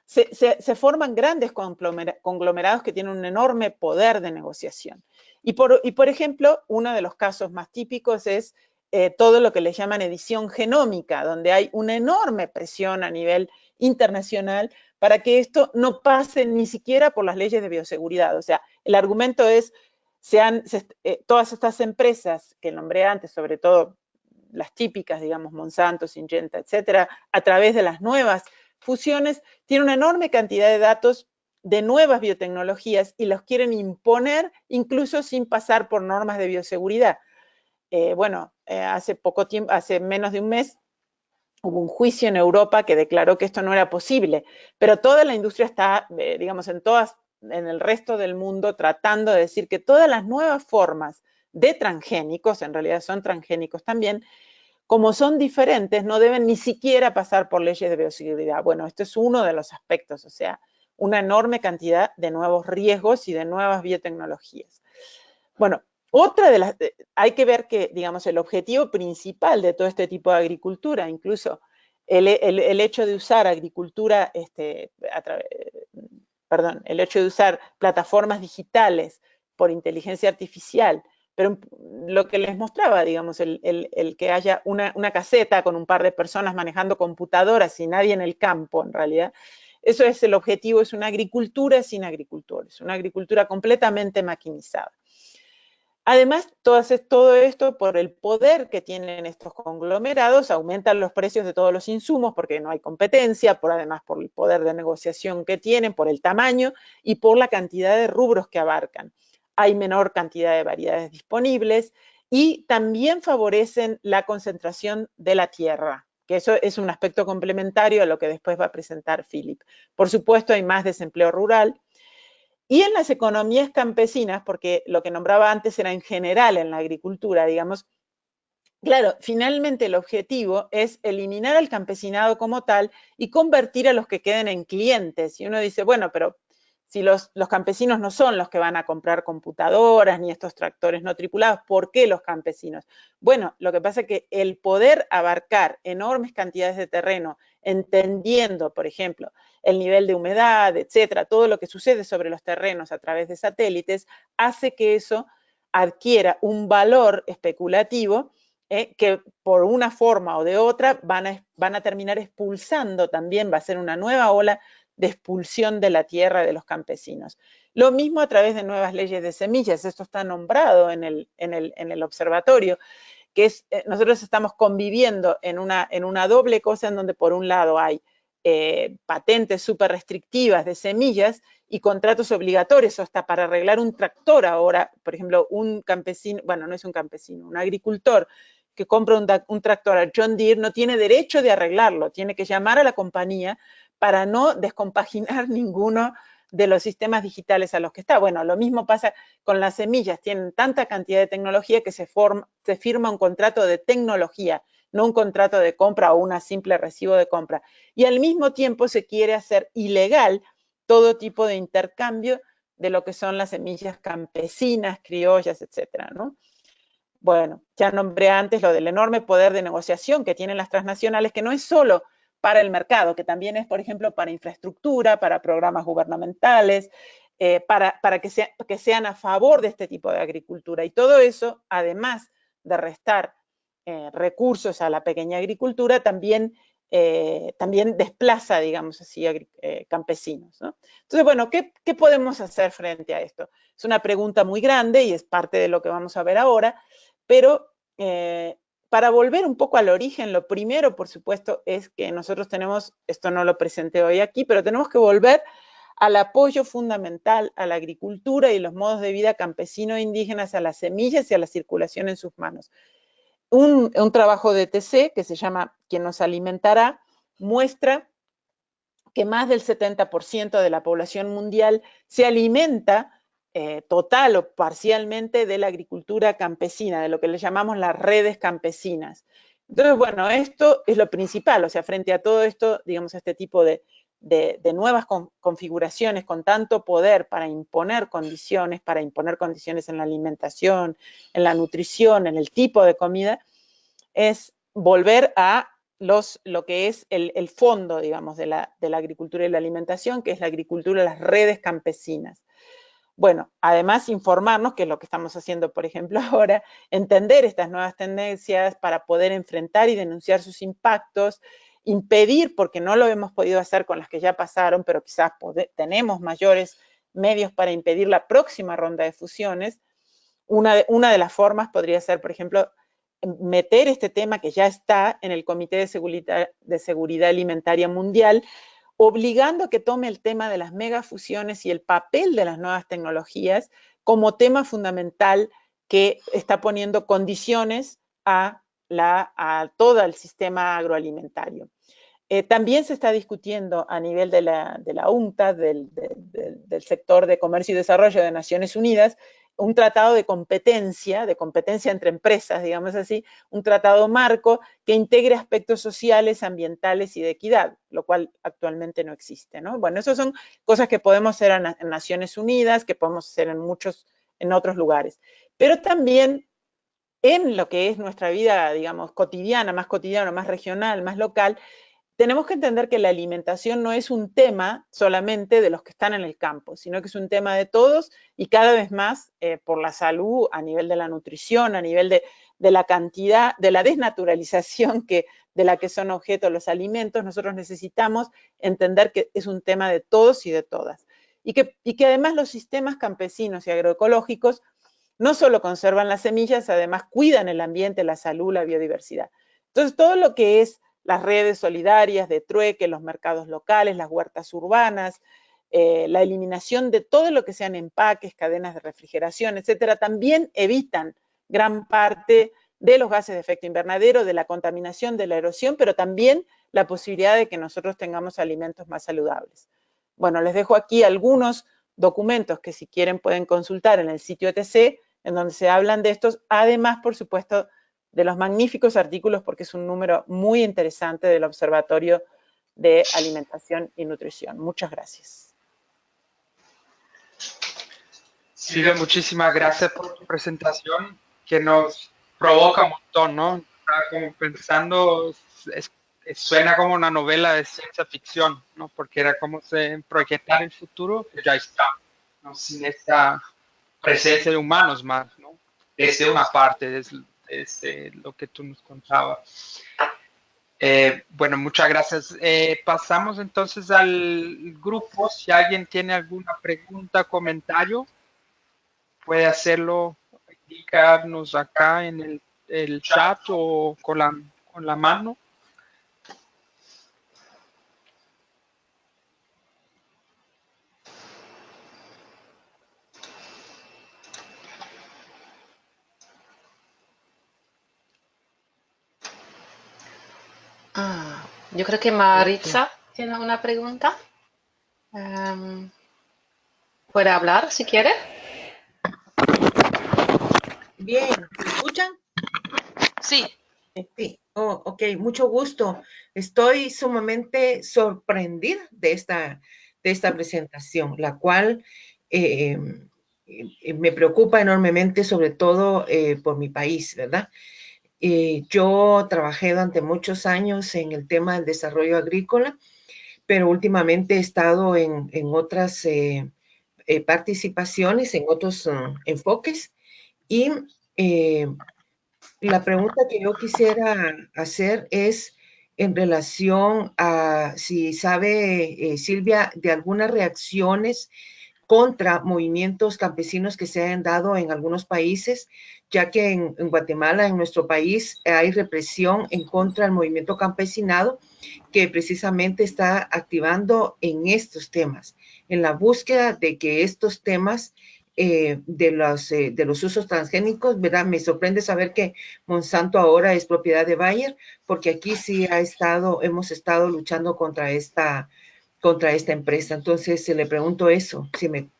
se forman grandes conglomerados que tienen un enorme poder de negociación. Y por ejemplo, uno de los casos más típicos es todo lo que le llaman edición genómica, donde hay una enorme presión a nivel internacional para que esto no pase ni siquiera por las leyes de bioseguridad. O sea, el argumento es, todas estas empresas que nombré antes, sobre todo las típicas, digamos, Monsanto, Syngenta, etcétera, a través de las nuevas fusiones, tiene una enorme cantidad de datos de nuevas biotecnologías y los quieren imponer incluso sin pasar por normas de bioseguridad. Hace poco tiempo, hace menos de un mes, hubo un juicio en Europa que declaró que esto no era posible, pero toda la industria está, digamos, en el resto del mundo tratando de decir que todas las nuevas formas de transgénicos, en realidad son transgénicos también, como son diferentes, no deben ni siquiera pasar por leyes de bioseguridad. Bueno, esto es uno de los aspectos, o sea, una enorme cantidad de nuevos riesgos y de nuevas biotecnologías. Bueno, hay que ver que, digamos, el objetivo principal de todo este tipo de agricultura, incluso el hecho de usar agricultura, el hecho de usar plataformas digitales por inteligencia artificial, pero lo que les mostraba, digamos, el que haya una caseta con un par de personas manejando computadoras y nadie en el campo, en realidad, eso es el objetivo, es una agricultura sin agricultores, una agricultura completamente maquinizada. Además, todo esto, por el poder que tienen estos conglomerados, aumentan los precios de todos los insumos porque no hay competencia, además por el poder de negociación que tienen, por el tamaño y por la cantidad de rubros que abarcan. Hay menor cantidad de variedades disponibles y también favorecen la concentración de la tierra, que eso es un aspecto complementario a lo que después va a presentar Philip. Por supuesto, hay más desempleo rural. Y en las economías campesinas, porque lo que nombraba antes era en general en la agricultura, digamos, claro, finalmente el objetivo es eliminar al campesinado como tal y convertir a los que queden en clientes. Y uno dice, bueno, pero si los campesinos no son los que van a comprar computadoras ni estos tractores no tripulados, ¿por qué los campesinos? Bueno, lo que pasa es que el poder abarcar enormes cantidades de terreno, entendiendo, por ejemplo, el nivel de humedad, etcétera, todo lo que sucede sobre los terrenos a través de satélites, hace que eso adquiera un valor especulativo que por una forma o de otra van a terminar expulsando también, va a ser una nueva ola de expulsión de la tierra de los campesinos. Lo mismo a través de nuevas leyes de semillas, esto está nombrado en el observatorio, que es, nosotros estamos conviviendo en una doble cosa en donde por un lado hay patentes súper restrictivas de semillas y contratos obligatorios hasta para arreglar un tractor ahora, por ejemplo, un campesino, bueno, no es un campesino, un agricultor que compra un tractor a John Deere no tiene derecho de arreglarlo, tiene que llamar a la compañía para no descompaginar ninguno de los sistemas digitales a los que está. Bueno, lo mismo pasa con las semillas, tienen tanta cantidad de tecnología que se firma un contrato de tecnología, no un contrato de compra o un simple recibo de compra. Y al mismo tiempo se quiere hacer ilegal todo tipo de intercambio de lo que son las semillas campesinas, criollas, etcétera, ¿no? Bueno, ya nombré antes lo del enorme poder de negociación que tienen las transnacionales, que no es solo para el mercado, que también es, por ejemplo, para infraestructura, para programas gubernamentales, para que sean a favor de este tipo de agricultura. Y todo eso, además de restar recursos a la pequeña agricultura, también desplaza, digamos así, campesinos, ¿no? Entonces, bueno, ¿qué podemos hacer frente a esto? Es una pregunta muy grande y es parte de lo que vamos a ver ahora, pero para volver un poco al origen, lo primero, por supuesto, es que nosotros tenemos, esto no lo presenté hoy aquí, pero tenemos que volver al apoyo fundamental a la agricultura y los modos de vida campesino e indígenas, a las semillas y a la circulación en sus manos. Un trabajo de TC que se llama ¿Quién nos alimentará? Muestra que más del 70% de la población mundial se alimenta total o parcialmente de la agricultura campesina, de lo que le llamamos las redes campesinas. Entonces, bueno, esto es lo principal, o sea, frente a todo esto, digamos, este tipo de nuevas configuraciones con tanto poder para imponer condiciones en la alimentación, en la nutrición, en el tipo de comida, es volver a lo que es el fondo, digamos, de la agricultura y la alimentación, que es la agricultura de las redes campesinas. Bueno, además informarnos, que es lo que estamos haciendo, por ejemplo, ahora, entender estas nuevas tendencias para poder enfrentar y denunciar sus impactos, impedir, porque no lo hemos podido hacer con las que ya pasaron, pero quizás tenemos mayores medios para impedir la próxima ronda de fusiones. Una de las formas podría ser, por ejemplo, meter este tema que ya está en el Comité de Seguridad Alimentaria Mundial, obligando a que tome el tema de las megafusiones y el papel de las nuevas tecnologías como tema fundamental que está poniendo condiciones a todo el sistema agroalimentario. También se está discutiendo a nivel de la UNCTAD, del sector de comercio y desarrollo de Naciones Unidas, un tratado de competencia entre empresas, digamos así, un tratado marco que integre aspectos sociales, ambientales y de equidad, lo cual actualmente no existe, ¿no? Bueno, esas son cosas que podemos hacer en Naciones Unidas, que podemos hacer en otros lugares. Pero también en lo que es nuestra vida, digamos, cotidiana, más regional, más local, tenemos que entender que la alimentación no es un tema solamente de los que están en el campo, sino que es un tema de todos y cada vez más por la salud, a nivel de la nutrición, a nivel de la cantidad, de la desnaturalización de la que son objeto los alimentos, nosotros necesitamos entender que es un tema de todos y de todas. Y que además los sistemas campesinos y agroecológicos no solo conservan las semillas, además cuidan el ambiente, la salud, la biodiversidad. Entonces, todo lo que es las redes solidarias de trueque, los mercados locales, las huertas urbanas, la eliminación de todo lo que sean empaques, cadenas de refrigeración, etcétera, también evitan gran parte de los gases de efecto invernadero, de la contaminación, de la erosión, pero también la posibilidad de que nosotros tengamos alimentos más saludables. Bueno, les dejo aquí algunos documentos que si quieren pueden consultar en el sitio ETC, en donde se hablan de estos, además, por supuesto, de los magníficos artículos, porque es un número muy interesante del Observatorio de Alimentación y Nutrición. Muchas gracias. Silvia, muchísimas gracias por tu presentación, que nos provoca un montón, ¿no? Estaba como pensando, suena como una novela de ciencia ficción, ¿no? Porque era como proyectar el futuro, que ya está, ¿no? Sin esta presencia de humanos más, ¿no? Desde una parte, desde lo que tú nos contabas. Bueno, muchas gracias. Pasamos entonces al grupo. Si alguien tiene alguna pregunta, comentario, puede hacerlo, indicarnos acá en el chat o con la mano. Yo creo que Maritza tiene una pregunta. ¿Puede hablar si quiere? Bien, ¿me escuchan? Sí. Sí, oh, ok, mucho gusto. Estoy sumamente sorprendida de esta presentación, la cual me preocupa enormemente, sobre todo por mi país, ¿verdad? Yo trabajé durante muchos años en el tema del desarrollo agrícola, pero últimamente he estado en otras participaciones, en otros enfoques, y la pregunta que yo quisiera hacer es en relación a si sabe, Silvia, de algunas reacciones contra movimientos campesinos que se han dado en algunos países, ya que en Guatemala, en nuestro país, hay represión en contra del movimiento campesinado que precisamente está activando en estos temas, en la búsqueda de que estos temas de los usos transgénicos, ¿verdad? Me sorprende saber que Monsanto ahora es propiedad de Bayer, porque aquí sí hemos estado luchando contra esta empresa. Entonces, le pregunto eso, si me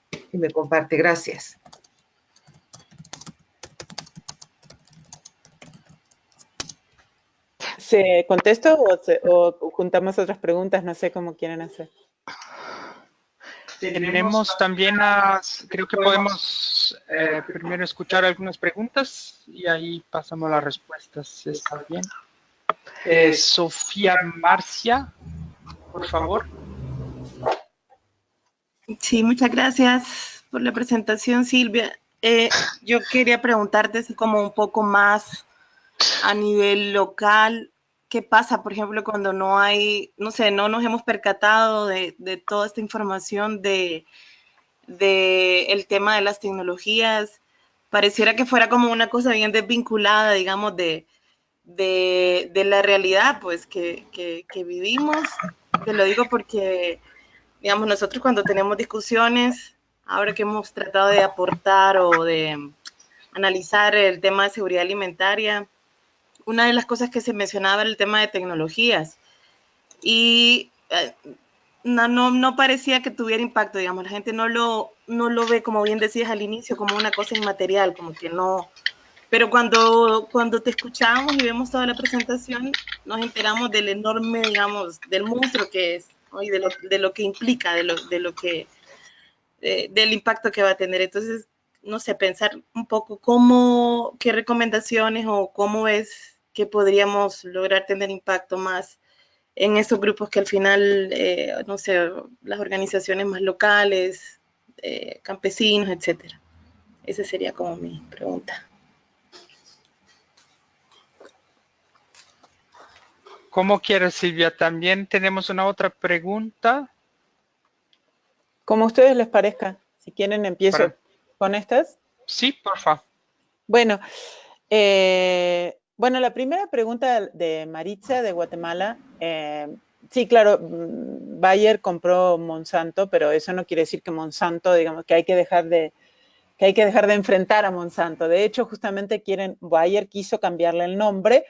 comparte. Gracias. ¿Se contesto o juntamos otras preguntas? No sé cómo quieren hacer. Tenemos también, creo que podemos primero escuchar algunas preguntas y ahí pasamos a las respuestas. ¿Está bien? Sofía Marcia, por favor. Sí, muchas gracias por la presentación, Silvia. Yo quería preguntarte así como un poco más a nivel local, ¿qué pasa, por ejemplo, cuando no hay, no sé, no nos hemos percatado de toda esta información de el tema de las tecnologías? pareciera que fuera como una cosa bien desvinculada, digamos, de la realidad, pues, que vivimos. Te lo digo porque, digamos, nosotros cuando tenemos discusiones, ahora que hemos tratado de aportar o de analizar el tema de seguridad alimentaria, una de las cosas que se mencionaba era el tema de tecnologías. Y no parecía que tuviera impacto, digamos, la gente no lo ve, como bien decías al inicio, como una cosa inmaterial, como que no. Pero cuando te escuchamos y vemos toda la presentación, nos enteramos del enorme, digamos, del monstruo que es, ¿no? Y de lo que implica, del impacto que va a tener. Entonces, no sé, pensar un poco qué recomendaciones o cómo es que podríamos lograr tener impacto más en esos grupos que al final, no sé, las organizaciones más locales, campesinos, etcétera. Esa sería como mi pregunta. ¿Cómo quieres, Silvia? También tenemos una otra pregunta. Como a ustedes les parezca. Si quieren, empiezo con estas. Sí, por favor. Bueno, la primera pregunta de Maritza de Guatemala. Sí, claro, Bayer compró Monsanto, pero eso no quiere decir que Monsanto, digamos, que hay que dejar de enfrentar a Monsanto. De hecho, justamente Bayer quiso cambiarle el nombre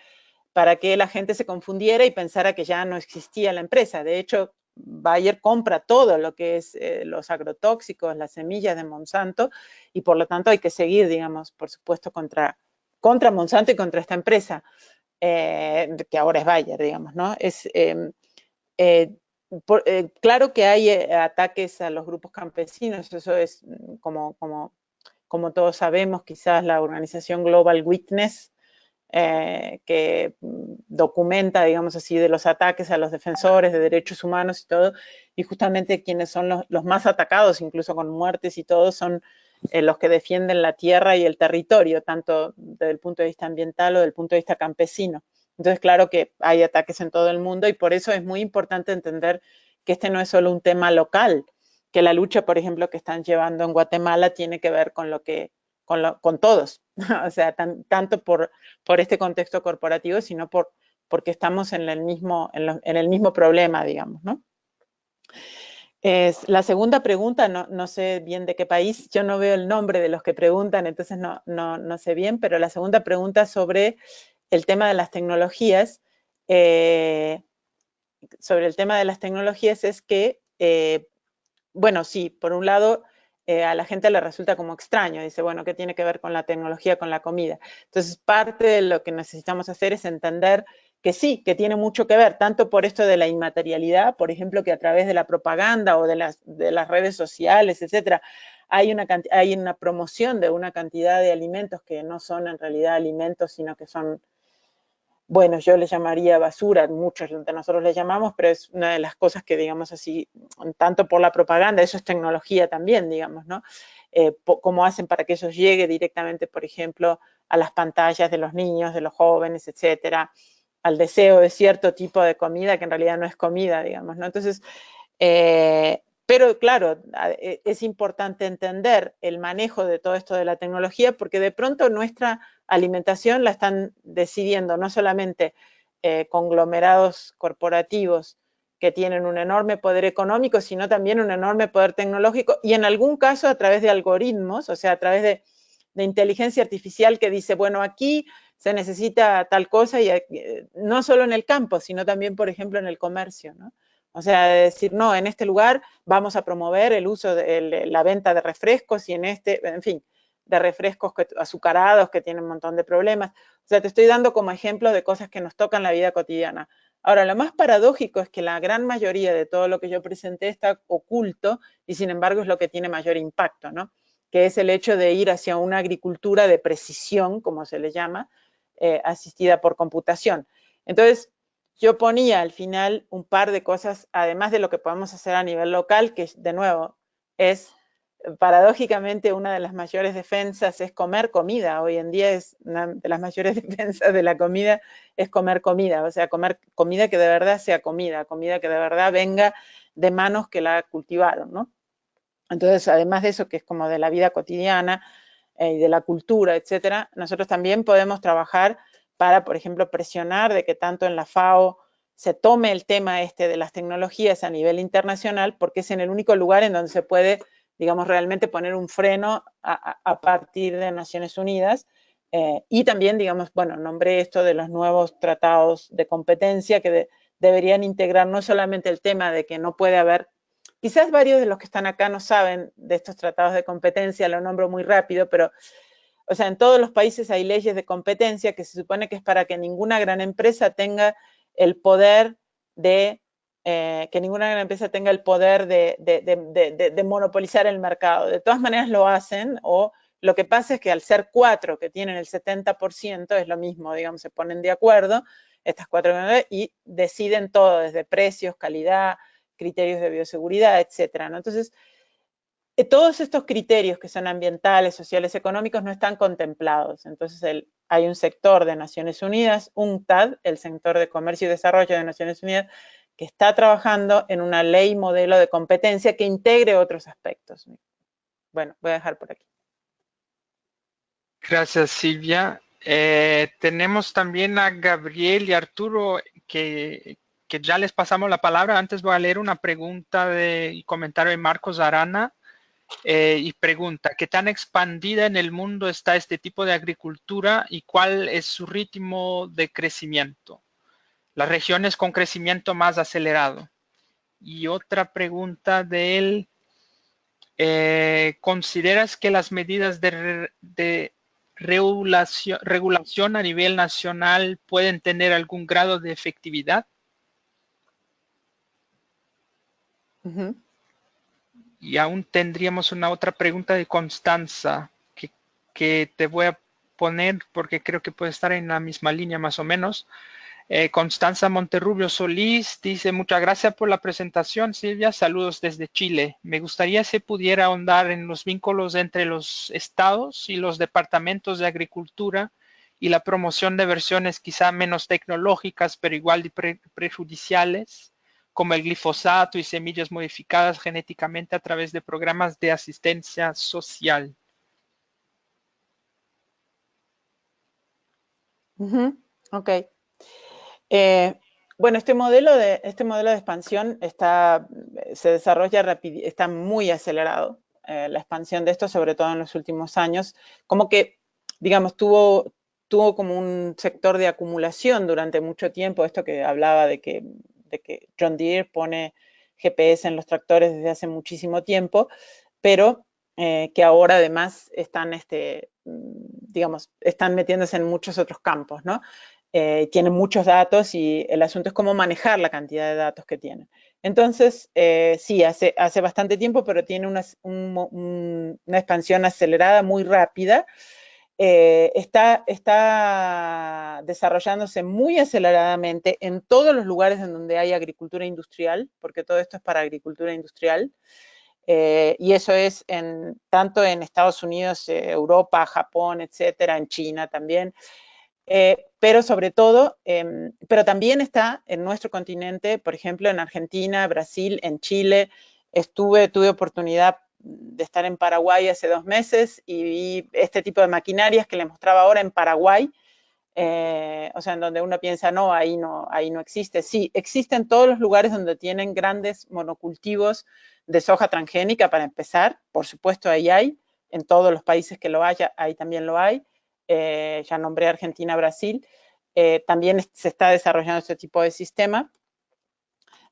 para que la gente se confundiera y pensara que ya no existía la empresa. De hecho, Bayer compra todo lo que es los agrotóxicos, las semillas de Monsanto, y por lo tanto hay que seguir, digamos, por supuesto, contra Monsanto y contra esta empresa, que ahora es Bayer, digamos, ¿no? Claro que hay ataques a los grupos campesinos, eso es como todos sabemos, quizás la organización Global Witness, que documenta, digamos así, de los ataques a los defensores de derechos humanos y todo, y justamente quienes son los más atacados, incluso con muertes y todo, son los que defienden la tierra y el territorio, tanto desde el punto de vista ambiental o desde el punto de vista campesino. Entonces, claro que hay ataques en todo el mundo y por eso es muy importante entender que este no es solo un tema local, que la lucha, por ejemplo, que están llevando en Guatemala tiene que ver con todos, o sea, tanto por este contexto corporativo, sino porque estamos en el mismo problema, digamos, ¿no? La segunda pregunta, no sé bien de qué país, yo no veo el nombre de los que preguntan, entonces no sé bien, pero la segunda pregunta sobre el tema de las tecnologías, es que, bueno, sí, por un lado, a la gente le resulta como extraño, dice, bueno, ¿qué tiene que ver con la tecnología, con la comida? Entonces, parte de lo que necesitamos hacer es entender que sí, que tiene mucho que ver, tanto por esto de la inmaterialidad, por ejemplo, que a través de la propaganda o de las redes sociales, etcétera, hay una promoción de una cantidad de alimentos que no son en realidad alimentos, sino que son, bueno, yo le llamaría basura, muchos de nosotros le llamamos, pero es una de las cosas que, digamos así, tanto por la propaganda, eso es tecnología también, digamos, ¿no? Cómo hacen para que eso llegue directamente, por ejemplo, a las pantallas de los niños, de los jóvenes, etcétera, al deseo de cierto tipo de comida que en realidad no es comida, digamos, ¿no? Entonces, pero claro, es importante entender el manejo de todo esto de la tecnología porque de pronto nuestra alimentación la están decidiendo no solamente conglomerados corporativos que tienen un enorme poder económico, sino también un enorme poder tecnológico y en algún caso a través de algoritmos, o sea, a través de inteligencia artificial que dice, bueno, aquí se necesita tal cosa y no solo en el campo, sino también, por ejemplo, en el comercio, ¿no? O sea, decir, no, en este lugar vamos a promover el uso de la venta de refrescos y en fin, de refrescos azucarados que tienen un montón de problemas. O sea, te estoy dando como ejemplo de cosas que nos tocan la vida cotidiana. Ahora, lo más paradójico es que la gran mayoría de todo lo que yo presenté está oculto y sin embargo es lo que tiene mayor impacto, ¿no? Que es el hecho de ir hacia una agricultura de precisión, como se le llama, asistida por computación. Entonces, yo ponía al final un par de cosas, además de lo que podemos hacer a nivel local, que de nuevo es paradójicamente una de las mayores defensas es comer comida. Hoy en día es una de las mayores defensas de la comida es comer comida, o sea, comer comida que de verdad sea comida que de verdad venga de manos que la cultivaron, ¿no? Entonces, además de eso, que es como de la vida cotidiana, y de la cultura, etcétera, nosotros también podemos trabajar para, por ejemplo, presionar de que tanto en la FAO se tome el tema de las tecnologías a nivel internacional, porque es en el único lugar en donde se puede, digamos, realmente poner un freno a partir de Naciones Unidas. Y también, digamos, bueno, nombré esto de los nuevos tratados de competencia que deberían integrar no solamente el tema de que no puede haber, quizás varios de los que están acá no saben de estos tratados de competencia, lo nombro muy rápido, pero, o sea, en todos los países hay leyes de competencia que se supone que es para que ninguna gran empresa tenga el poder de monopolizar el mercado. De todas maneras lo hacen, o lo que pasa es que al ser 4 que tienen el 70%, es lo mismo, digamos, se ponen de acuerdo, estas 4 y deciden todo, desde precios, calidad, criterios de bioseguridad, etcétera, ¿no? Entonces, todos estos criterios que son ambientales, sociales, económicos, no están contemplados. Entonces, hay un sector de Naciones Unidas, UNCTAD, el sector de Comercio y Desarrollo de Naciones Unidas, que está trabajando en una ley modelo de competencia que integre otros aspectos. Bueno, voy a dejar por aquí. Gracias, Silvia. Tenemos también a Gabriel y Arturo que ya les pasamos la palabra. Antes voy a leer una pregunta y comentario de Marcos Arana. Y pregunta, ¿qué tan expandida en el mundo está este tipo de agricultura y cuál es su ritmo de crecimiento? Las regiones con crecimiento más acelerado. Y otra pregunta de él, ¿consideras que las medidas de regulación a nivel nacional pueden tener algún grado de efectividad? Y aún tendríamos una otra pregunta de Constanza que te voy a poner porque creo que puede estar en la misma línea más o menos. Constanza Monterrubio Solís dice, muchas gracias por la presentación, Silvia. Saludos desde Chile. Me gustaría si pudiera ahondar en los vínculos entre los estados y los departamentos de agricultura y la promoción de versiones quizá menos tecnológicas, pero igual de prejudiciales, como el glifosato y semillas modificadas genéticamente a través de programas de asistencia social. Ok. Bueno, este modelo de expansión se desarrolla rápido, está muy acelerado, la expansión de esto, sobre todo en los últimos años, como que, digamos, tuvo como un sector de acumulación durante mucho tiempo, esto que hablaba de que John Deere pone GPS en los tractores desde hace muchísimo tiempo, pero que ahora además están, digamos, están metiéndose en muchos otros campos, ¿no? Tienen muchos datos y el asunto es cómo manejar la cantidad de datos que tienen. Entonces, sí, hace bastante tiempo, pero tiene una expansión acelerada muy rápida. Está desarrollándose muy aceleradamente en todos los lugares en donde hay agricultura industrial, porque todo esto es para agricultura industrial. Y eso es tanto en Estados Unidos, Europa, Japón, etcétera, en China también. Pero sobre todo, pero también está en nuestro continente, por ejemplo, en Argentina, Brasil, en Chile. Tuve oportunidad de estar en Paraguay hace 2 meses y vi este tipo de maquinarias que les mostraba ahora en Paraguay, o sea, en donde uno piensa, no, ahí no existe. Sí, existe en todos los lugares donde tienen grandes monocultivos de soja transgénica, para empezar. Por supuesto, ahí hay. En todos los países que lo haya, ahí también lo hay. Ya nombré Argentina, Brasil. También se está desarrollando este tipo de sistema.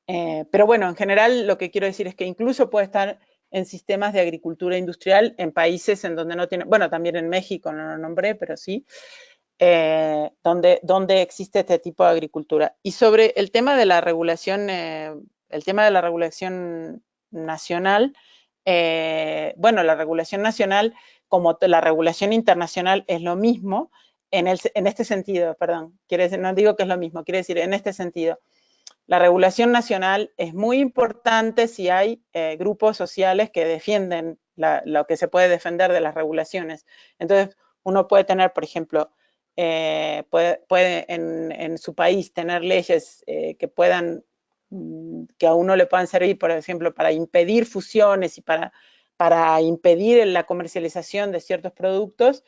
Pero bueno, en general lo que quiero decir es que incluso puede estar en sistemas de agricultura industrial en países en donde no tiene, bueno, también en México, no lo nombré, pero sí, donde existe este tipo de agricultura. Y sobre el tema de la regulación, nacional, bueno, la regulación nacional, como la regulación internacional, es lo mismo en este sentido, perdón, no digo que es lo mismo, quiere decir en este sentido. La regulación nacional es muy importante si hay grupos sociales que defienden lo que se puede defender de las regulaciones. Entonces, uno puede tener, por ejemplo, puede en su país tener leyes que a uno le puedan servir, por ejemplo, para impedir fusiones y para para impedir la comercialización de ciertos productos,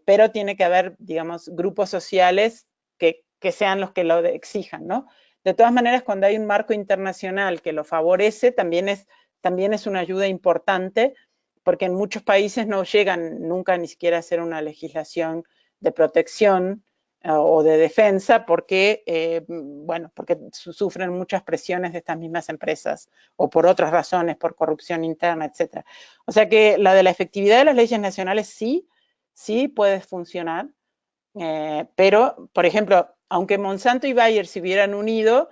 pero tiene que haber, digamos, grupos sociales que sean los que lo exijan, ¿no? De todas maneras, cuando hay un marco internacional que lo favorece, también es una ayuda importante, porque en muchos países no llegan nunca ni siquiera a hacer una legislación de protección o de defensa, porque, bueno, porque sufren muchas presiones de estas mismas empresas, o por otras razones, por corrupción interna, etc. O sea que la de la efectividad de las leyes nacionales sí puede funcionar, pero, por ejemplo, aunque Monsanto y Bayer se hubieran unido,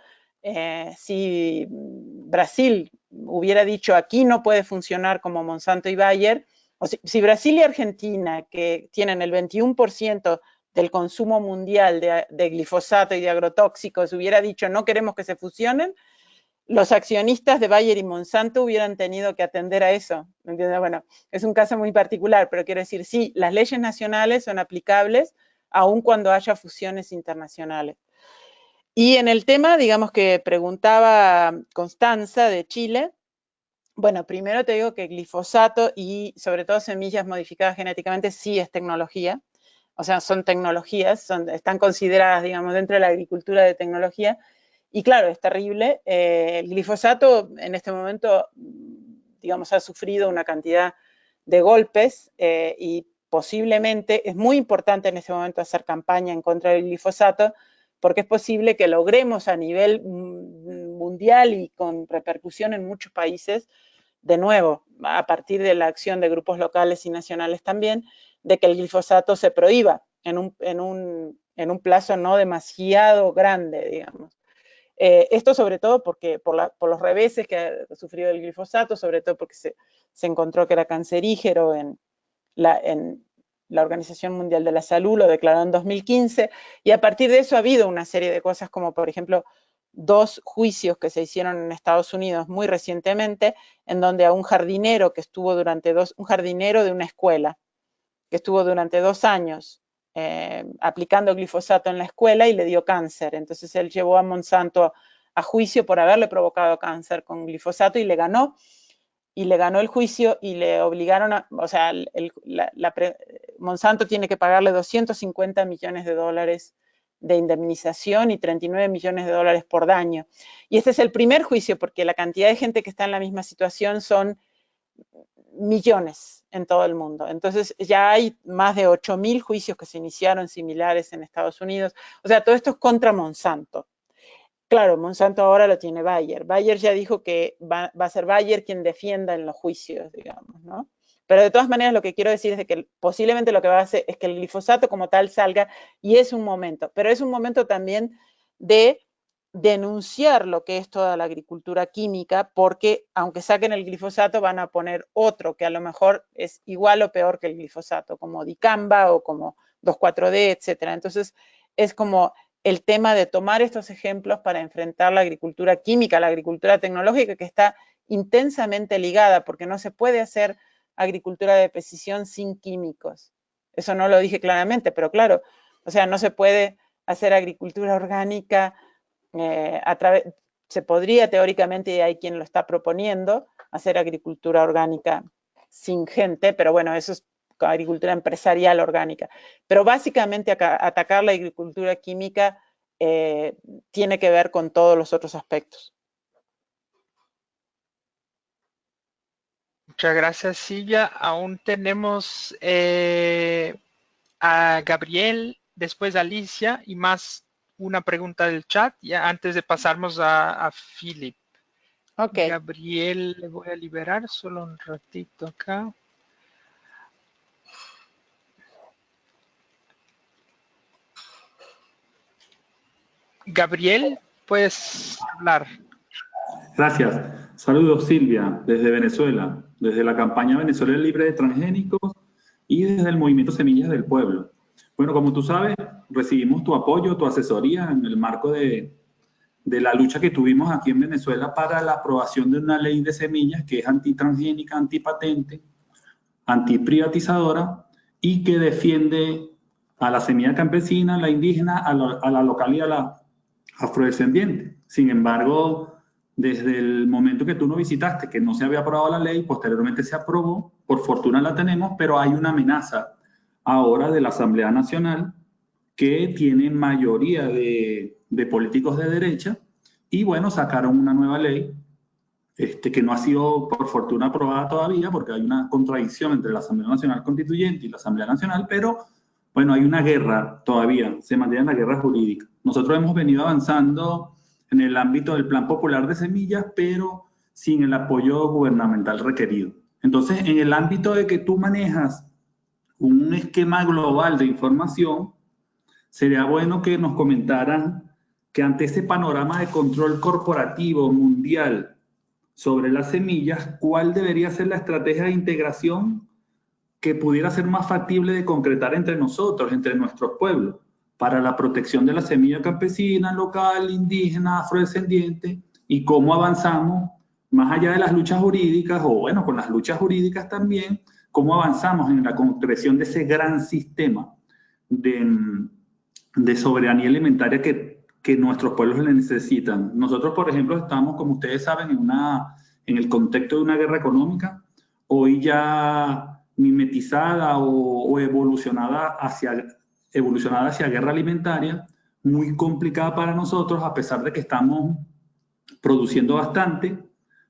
si Brasil hubiera dicho aquí no puede funcionar como Monsanto y Bayer, o si Brasil y Argentina, que tienen el 21% del consumo mundial de glifosato y de agrotóxicos, hubiera dicho no queremos que se fusionen, los accionistas de Bayer y Monsanto hubieran tenido que atender a eso. ¿Entiendes? Bueno, es un caso muy particular, pero quiero decir, sí, las leyes nacionales son aplicables aun cuando haya fusiones internacionales. Y en el tema, digamos, que preguntaba Constanza de Chile, bueno, primero te digo que glifosato y sobre todo semillas modificadas genéticamente sí es tecnología, o sea, son tecnologías, están consideradas, digamos, dentro de la agricultura de tecnología, y claro, es terrible. El glifosato en este momento, digamos, ha sufrido una cantidad de golpes y posiblemente es muy importante en este momento hacer campaña en contra del glifosato, porque es posible que logremos a nivel mundial y con repercusión en muchos países, de nuevo, a partir de la acción de grupos locales y nacionales también, de que el glifosato se prohíba en un plazo no demasiado grande, digamos. Esto sobre todo porque por los reveses que ha sufrido el glifosato, sobre todo porque se encontró que era cancerígeno en la Organización Mundial de la Salud, lo declaró en 2015, y a partir de eso ha habido una serie de cosas como, por ejemplo, 2 juicios que se hicieron en Estados Unidos muy recientemente, en donde a un jardinero que estuvo un jardinero de una escuela, que estuvo durante 2 años aplicando glifosato en la escuela y le dio cáncer. Entonces él llevó a Monsanto a juicio por haberle provocado cáncer con glifosato y le ganó el juicio y le obligaron o sea, Monsanto tiene que pagarle 250 millones de dólares de indemnización y 39 millones de dólares por daño. Y este es el primer juicio porque la cantidad de gente que está en la misma situación son millones en todo el mundo. Entonces ya hay más de 8.000 juicios que se iniciaron similares en Estados Unidos. O sea, todo esto es contra Monsanto. Claro, Monsanto ahora lo tiene Bayer. Bayer ya dijo que va a ser Bayer quien defienda en los juicios, digamos, ¿no? Pero de todas maneras lo que quiero decir es de que posiblemente lo que va a hacer es que el glifosato como tal salga y es un momento, pero es un momento también de denunciar lo que es toda la agricultura química, porque aunque saquen el glifosato van a poner otro que a lo mejor es igual o peor que el glifosato, como dicamba o como 2,4-D, etcétera. Entonces es como el tema de tomar estos ejemplos para enfrentar la agricultura química, la agricultura tecnológica, que está intensamente ligada, porque no se puede hacer agricultura de precisión sin químicos. Eso no lo dije claramente, pero claro, o sea, no se puede hacer agricultura orgánica se podría teóricamente, y hay quien lo está proponiendo, hacer agricultura orgánica sin gente, pero bueno, eso es agricultura empresarial orgánica. Pero básicamente atacar la agricultura química tiene que ver con todos los otros aspectos. Muchas gracias, Silvia. Aún tenemos a Gabriel, después a Alicia y más una pregunta del chat, ya antes de pasarnos a Philip. Okay. Gabriel, le voy a liberar solo un ratito acá. Gabriel, puedes hablar. Gracias. Saludos, Silvia, desde Venezuela, desde la campaña Venezuela Libre de Transgénicos y desde el Movimiento Semillas del Pueblo. Bueno, como tú sabes, recibimos tu apoyo, tu asesoría en el marco de la lucha que tuvimos aquí en Venezuela para la aprobación de una ley de semillas que es antitransgénica, antipatente, antiprivatizadora y que defiende a la semilla campesina, a la indígena, a la local y a la afrodescendiente. Sin embargo, desde el momento que tú nos visitaste, que no se había aprobado la ley, posteriormente se aprobó, por fortuna la tenemos, pero hay una amenaza ahora de la Asamblea Nacional que tiene mayoría de políticos de derecha y bueno, sacaron una nueva ley que no ha sido por fortuna aprobada todavía porque hay una contradicción entre la Asamblea Nacional Constituyente y la Asamblea Nacional, pero bueno, hay una guerra todavía, se mantiene la guerra jurídica. Nosotros hemos venido avanzando en el ámbito del Plan Popular de Semillas, pero sin el apoyo gubernamental requerido. Entonces, en el ámbito de que tú manejas un esquema global de información, sería bueno que nos comentaran que ante ese panorama de control corporativo mundial sobre las semillas, ¿cuál debería ser la estrategia de integración que pudiera ser más factible de concretar entre nosotros, entre nuestros pueblos, para la protección de la semilla campesina, local, indígena, afrodescendiente, y cómo avanzamos más allá de las luchas jurídicas, o bueno, con las luchas jurídicas también, cómo avanzamos en la concreción de ese gran sistema de soberanía alimentaria que nuestros pueblos le necesitan. Nosotros, por ejemplo, estamos, como ustedes saben, en el contexto de una guerra económica, hoy ya mimetizada o evolucionada hacia guerra alimentaria, muy complicada para nosotros, a pesar de que estamos produciendo bastante.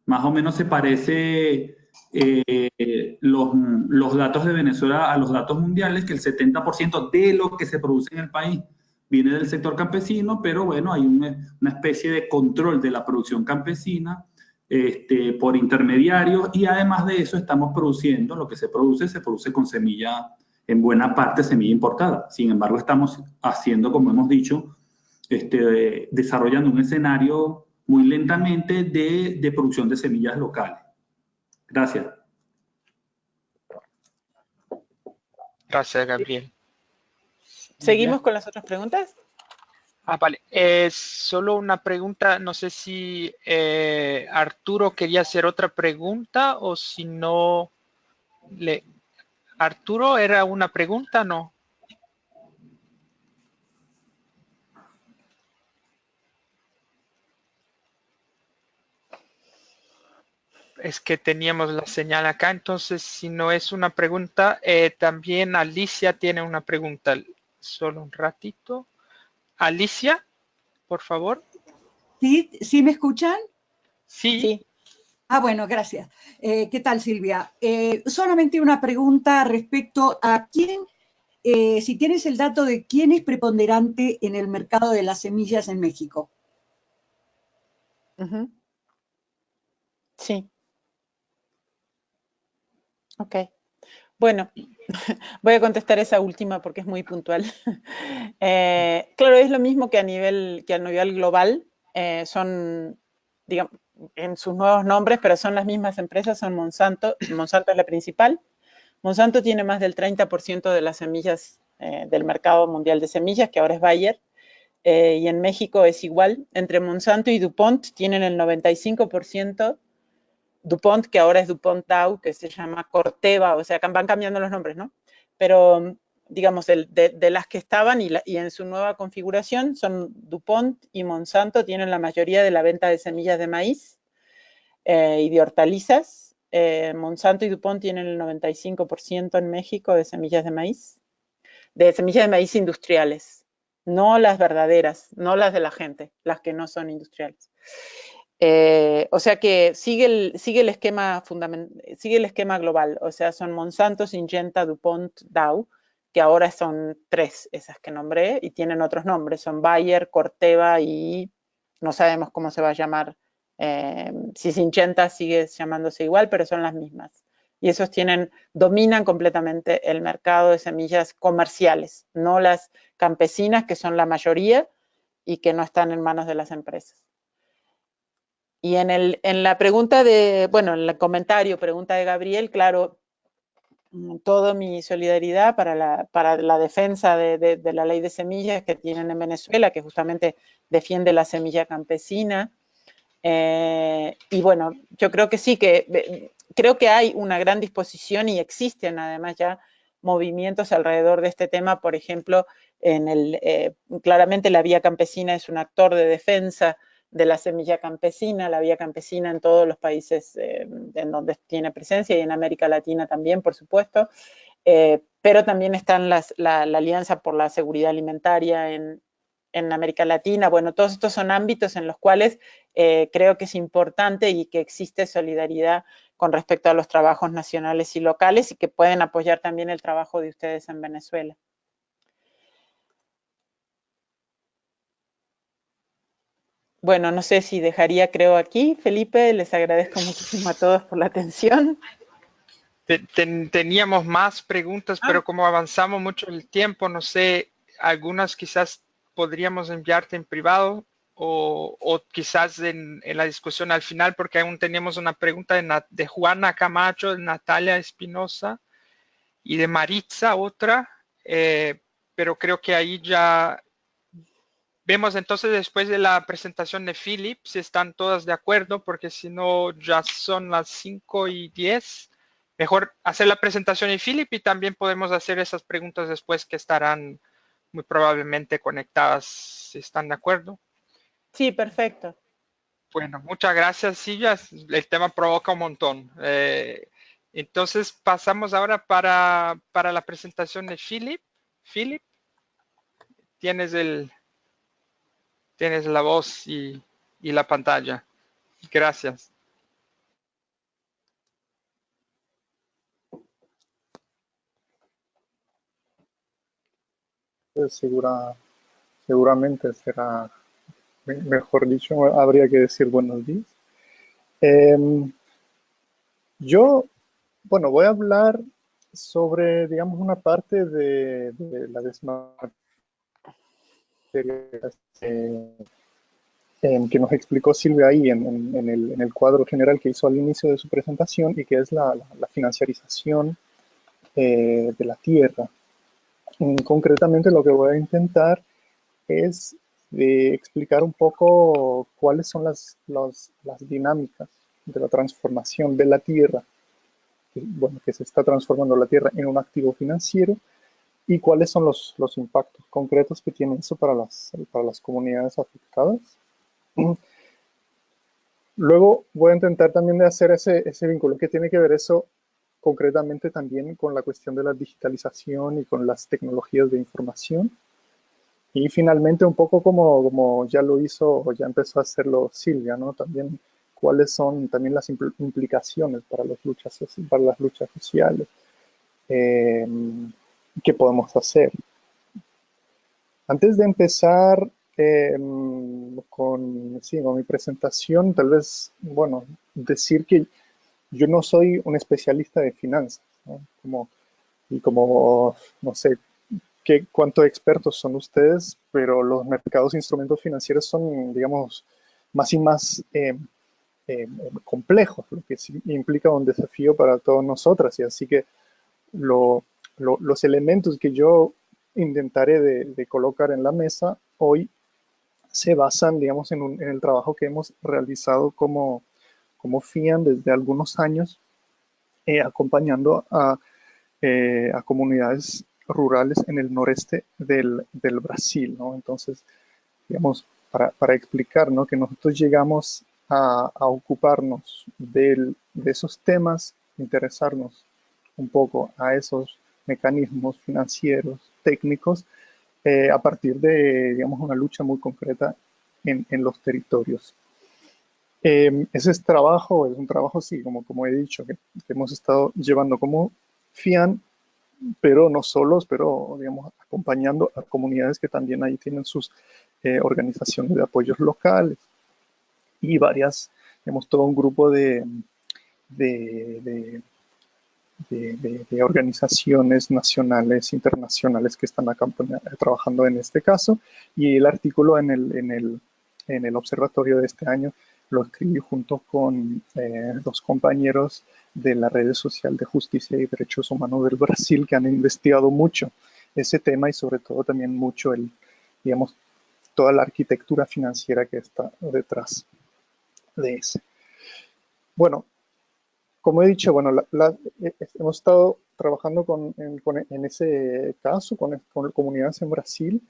Más o menos se parece los datos de Venezuela a los datos mundiales, que el 70% de lo que se produce en el país viene del sector campesino, pero bueno, hay una especie de control de la producción campesina por intermediarios, y además de eso estamos produciendo, lo que se produce con semilla, en buena parte semilla importada. Sin embargo, estamos haciendo, como hemos dicho, desarrollando un escenario muy lentamente de producción de semillas locales. Gracias. Gracias, Gabriel. ¿Seguimos con las otras preguntas? Vale. Solo una pregunta, no sé si Arturo quería hacer otra pregunta o si no... ¿Arturo era una pregunta? No. Es que teníamos la señal acá, entonces si no es una pregunta, también Alicia tiene una pregunta. Solo un ratito. Alicia, por favor. ¿Sí? ¿Sí me escuchan? Sí. Sí. Ah, bueno, gracias. ¿Qué tal, Silvia? Solamente una pregunta respecto a quién, si tienes el dato de quién es preponderante en el mercado de las semillas en México. Sí. Ok. Bueno, voy a contestar esa última porque es muy puntual. Claro, es lo mismo que a nivel global. Son, digamos, en sus nuevos nombres, pero son las mismas empresas, son Monsanto. Monsanto es la principal. Monsanto tiene más del 30% de las semillas del mercado mundial de semillas, que ahora es Bayer. Y en México es igual. Entre Monsanto y DuPont tienen el 95%. DuPont, que ahora es DuPont Dow, que se llama Corteva, o sea, van cambiando los nombres, ¿no? Pero, digamos, de las que estaban y en su nueva configuración son DuPont y Monsanto, tienen la mayoría de la venta de semillas de maíz y de hortalizas. Monsanto y DuPont tienen el 95% en México de semillas de maíz industriales, no las verdaderas, no las de la gente, las que no son industriales. O sea que sigue el esquema global, o sea, son Monsanto, Syngenta, DuPont, Dow, que ahora son 3 esas que nombré y tienen otros nombres, son Bayer, Corteva y no sabemos cómo se va a llamar, si Syngenta sigue llamándose igual, pero son las mismas. Y esos dominan completamente el mercado de semillas comerciales, no las campesinas, que son la mayoría y que no están en manos de las empresas. Y en la pregunta en el comentario, pregunta de Gabriel, claro, toda mi solidaridad para la defensa de la ley de semillas que tienen en Venezuela, que justamente defiende la semilla campesina. Y bueno, yo creo que sí, creo que hay una gran disposición y existen además ya movimientos alrededor de este tema. Por ejemplo, claramente la Vía Campesina es un actor de defensa de la semilla campesina, la vía campesina en todos los países en donde tiene presencia y en América Latina también, por supuesto. Pero también están la Alianza por la Seguridad Alimentaria en América Latina. Bueno, todos estos son ámbitos en los cuales creo que es importante y que existe solidaridad con respecto a los trabajos nacionales y locales y que pueden apoyar también el trabajo de ustedes en Venezuela. Bueno, no sé si dejaría, creo, aquí. Felipe, les agradezco muchísimo a todos por la atención. Teníamos más preguntas, pero como avanzamos mucho el tiempo, no sé, algunas quizás podríamos enviarte en privado o quizás en la discusión al final, porque aún tenemos una pregunta de Juana Camacho, de Natalia Espinosa y de Maritza otra, pero creo que ahí ya vemos entonces después de la presentación de Philip si están todas de acuerdo, porque si no ya son las 5:10. Mejor hacer la presentación de Philip y también podemos hacer esas preguntas después que estarán muy probablemente conectadas, si están de acuerdo. Sí, perfecto. Bueno, muchas gracias, Silvia. El tema provoca un montón. Entonces pasamos ahora para la presentación de Philip. Philip, tienes la voz y la pantalla. Gracias. Seguramente será, mejor dicho, habría que decir buenos días. Yo, bueno, voy a hablar sobre, digamos, una parte de la desmaterialización que nos explicó Silvia ahí en el cuadro general que hizo al inicio de su presentación y que es la financiarización de la tierra. Concretamente lo que voy a intentar es explicar un poco cuáles son las dinámicas de la transformación de la tierra, que se está transformando la tierra en un activo financiero, y cuáles son los impactos concretos que tiene eso para las comunidades afectadas. Luego voy a intentar también de hacer ese vínculo que tiene que ver eso concretamente también con la cuestión de la digitalización y con las tecnologías de información. Y finalmente, un poco como ya lo hizo o ya empezó a hacerlo Silvia, ¿no? También cuáles son también las implicaciones para las luchas sociales. ¿Qué podemos hacer? Antes de empezar con mi presentación, tal vez, bueno, decir que yo no soy un especialista de finanzas, ¿no? No sé cuánto expertos son ustedes, pero los mercados de instrumentos financieros son, digamos, más y más complejos, lo que implica un desafío para todos nosotras, y así que los elementos que yo intentaré de colocar en la mesa hoy se basan, digamos, en el trabajo que hemos realizado como FIAN desde algunos años, acompañando a comunidades rurales en el noreste del Brasil, ¿no? Entonces, digamos, para explicar, ¿no?, que nosotros llegamos a ocuparnos de esos temas, interesarnos un poco a esos mecanismos financieros, técnicos, a partir de, digamos, una lucha muy concreta en los territorios. Ese trabajo es un trabajo, sí, como he dicho, que hemos estado llevando como FIAN, pero no solos, pero, digamos, acompañando a comunidades que también ahí tienen sus organizaciones de apoyos locales y varias, digamos, todo un grupo de organizaciones nacionales, internacionales que están acá trabajando en este caso, y el artículo en el observatorio de este año lo escribí junto con dos compañeros de la Red Social de Justicia y Derechos Humanos del Brasil, que han investigado mucho ese tema y sobre todo también mucho digamos, toda la arquitectura financiera que está detrás de ese. Bueno, como he dicho, bueno, hemos estado trabajando en ese caso con comunidades en Brasil,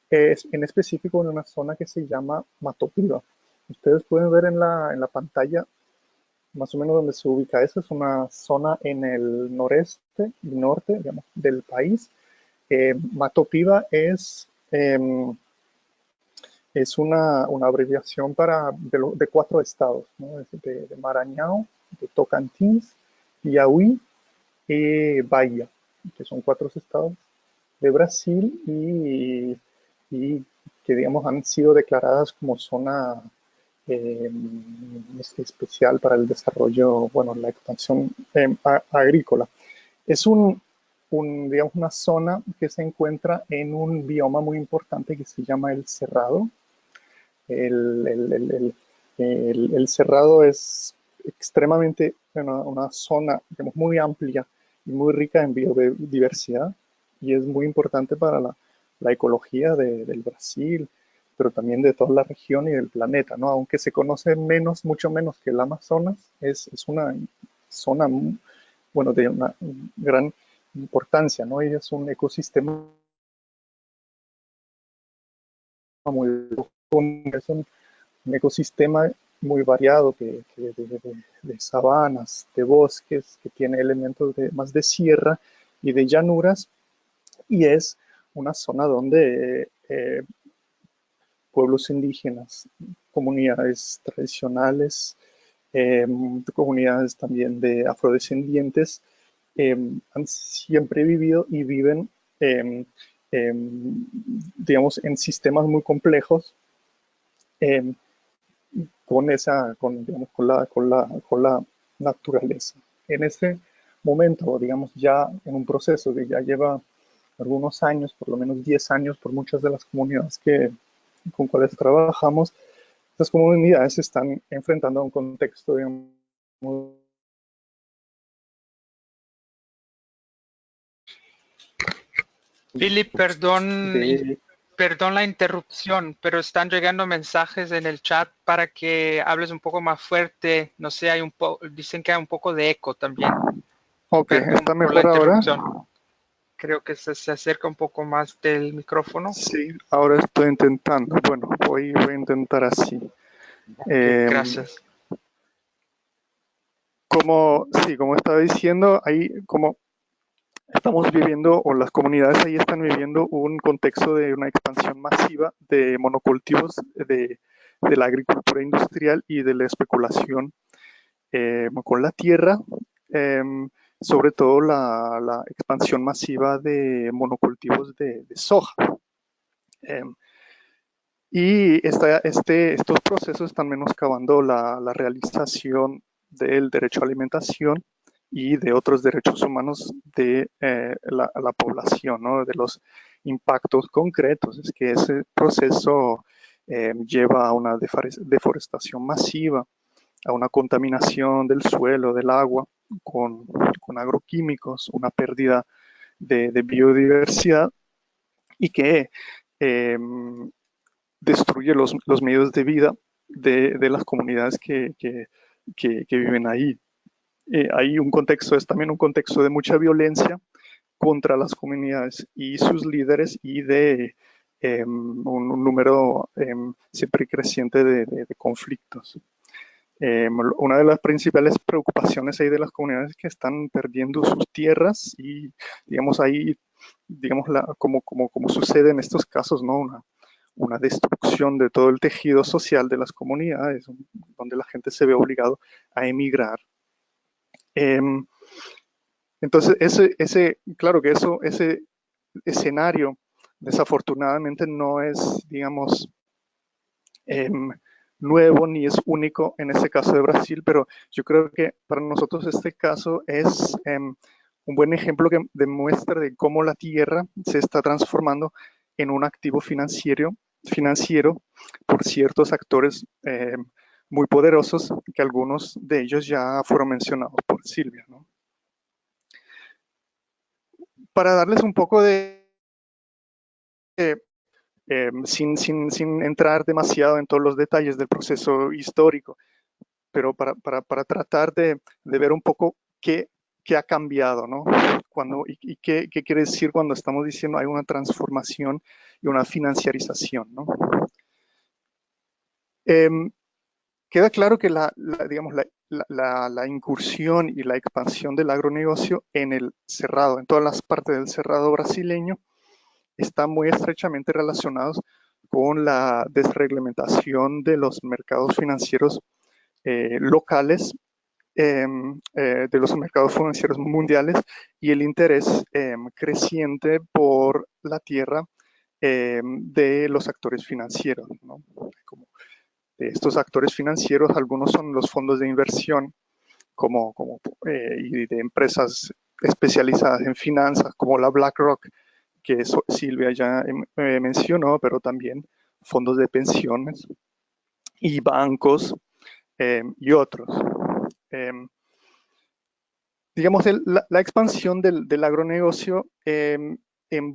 en específico en una zona que se llama Mato Piba. ustedes pueden ver en la pantalla más o menos donde se ubica. Esa es una zona en el noreste y norte, digamos, del país. Mato Piba es una abreviación de 4 estados, ¿no? Es de Maranhão, de Tocantins, Piauí y Bahía, que son 4 estados de Brasil y que, digamos, han sido declaradas como zona especial para el desarrollo, bueno, la expansión agrícola. Es digamos, una zona que se encuentra en un bioma muy importante que se llama el Cerrado. El Cerrado es extremadamente una zona, digamos, muy amplia y muy rica en biodiversidad y es muy importante para la ecología del Brasil, pero también de toda la región y del planeta, ¿no? Aunque se conoce mucho menos que el Amazonas, es una zona, bueno, de una gran importancia, ¿no? Y es un ecosistema muy profundo, es un ecosistema muy variado de sabanas, de bosques, que tiene elementos más de sierra y de llanuras, y es una zona donde pueblos indígenas, comunidades tradicionales, comunidades también de afrodescendientes, han siempre vivido y viven, digamos, en sistemas muy complejos, con la naturaleza. En este momento, digamos, ya en un proceso que ya lleva algunos años, por lo menos 10 años, por muchas de las comunidades con cuales trabajamos, estas comunidades se están enfrentando a un contexto, digamos, Philip, perdón la interrupción, pero están llegando mensajes en el chat para que hables un poco más fuerte. No sé, dicen que hay un poco de eco también. Ok, Perdón ¿está por la mejor ahora? interrupción. Creo que se acerca un poco más del micrófono. Sí, ahora estoy intentando. Bueno, voy a intentar así. Gracias. Como estaba diciendo, ahí como estamos viviendo, o las comunidades ahí están viviendo un contexto de una expansión masiva de monocultivos de la agricultura industrial y de la especulación con la tierra, sobre todo la expansión masiva de monocultivos de soja. Y estos procesos están menoscabando la realización del derecho a alimentación y de otros derechos humanos de la población, ¿no? De los impactos concretos. Es que ese proceso lleva a una deforestación masiva, a una contaminación del suelo, del agua, con agroquímicos, una pérdida de biodiversidad y que destruye los medios de vida de las comunidades que viven ahí. Hay un contexto, es también un contexto de mucha violencia contra las comunidades y sus líderes y de un número siempre creciente de conflictos. Una de las principales preocupaciones ahí de las comunidades es que están perdiendo sus tierras y, digamos, ahí, digamos, como sucede en estos casos, ¿no? Una destrucción de todo el tejido social de las comunidades, donde la gente se ve obligado a emigrar. Entonces, claro que ese escenario desafortunadamente no es, digamos, nuevo ni es único en este caso de Brasil, pero yo creo que para nosotros este caso es un buen ejemplo que demuestra de cómo la tierra se está transformando en un activo financiero por ciertos actores muy poderosos, que algunos de ellos ya fueron mencionados por Silvia, ¿no? Para darles un poco sin entrar demasiado en todos los detalles del proceso histórico, pero para tratar de ver un poco qué ha cambiado, ¿no? Y qué quiere decir cuando estamos diciendo hay una transformación y una financiarización, ¿no? queda claro que digamos, la incursión y la expansión del agronegocio en el cerrado, en todas las partes del cerrado brasileño, están muy estrechamente relacionados con la desreglamentación de los mercados financieros locales, de los mercados financieros mundiales, y el interés creciente por la tierra de los actores financieros, ¿no? Como de estos actores financieros, algunos son los fondos de inversión y de empresas especializadas en finanzas, como la BlackRock, que Silvia ya mencionó, pero también fondos de pensiones y bancos y otros. Digamos, la expansión del agronegocio en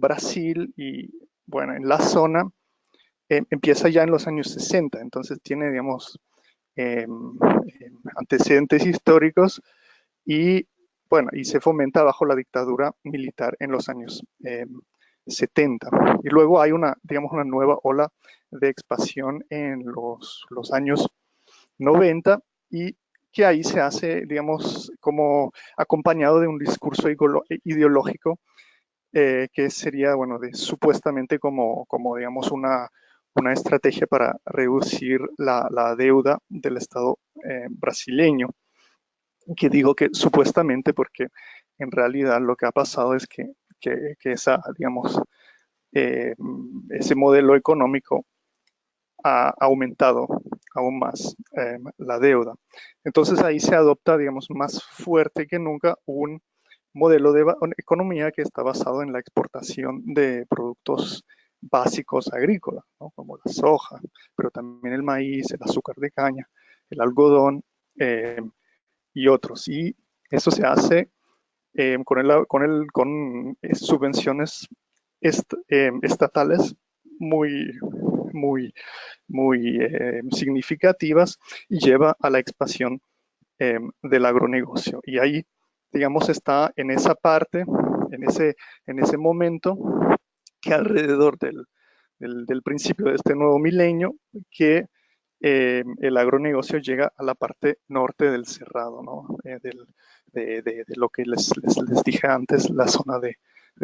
Brasil y, bueno, en la zona, empieza ya en los años 60, entonces tiene, digamos, antecedentes históricos y, bueno, y se fomenta bajo la dictadura militar en los años 70. Y luego hay digamos, una nueva ola de expansión en los años 90 y que ahí se hace, digamos, como acompañado de un discurso ideológico que sería, bueno, supuestamente como digamos, una estrategia para reducir la deuda del Estado brasileño, que digo que supuestamente porque en realidad lo que ha pasado es que digamos, ese modelo económico ha aumentado aún más la deuda. Entonces ahí se adopta, digamos, más fuerte que nunca un modelo de economía que está basado en la exportación de productos básicos agrícolas, ¿no? Como la soja, pero también el maíz, el azúcar de caña, el algodón y otros. Y eso se hace con subvenciones estatales muy significativas y lleva a la expansión del agronegocio. Y ahí, digamos, está en esa parte, en ese momento, que alrededor del principio de este nuevo milenio, que el agronegocio llega a la parte norte del cerrado, ¿no? De lo que les dije antes, la zona de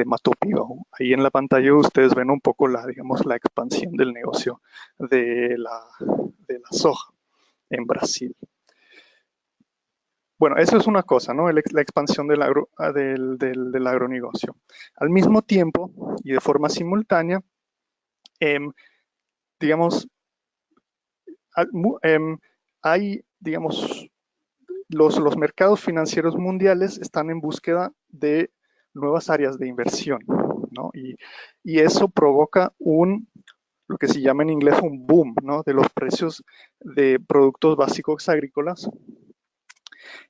Mato Piba. Ahí en la pantalla ustedes ven un poco digamos, la expansión del negocio de la soja en Brasil. Bueno, eso es una cosa, ¿no? La expansión del agronegocio. Al mismo tiempo y de forma simultánea, digamos, hay, digamos, los mercados financieros mundiales están en búsqueda de nuevas áreas de inversión, ¿no? Y eso provoca lo que se llama en inglés un boom, ¿no? De los precios de productos básicos agrícolas,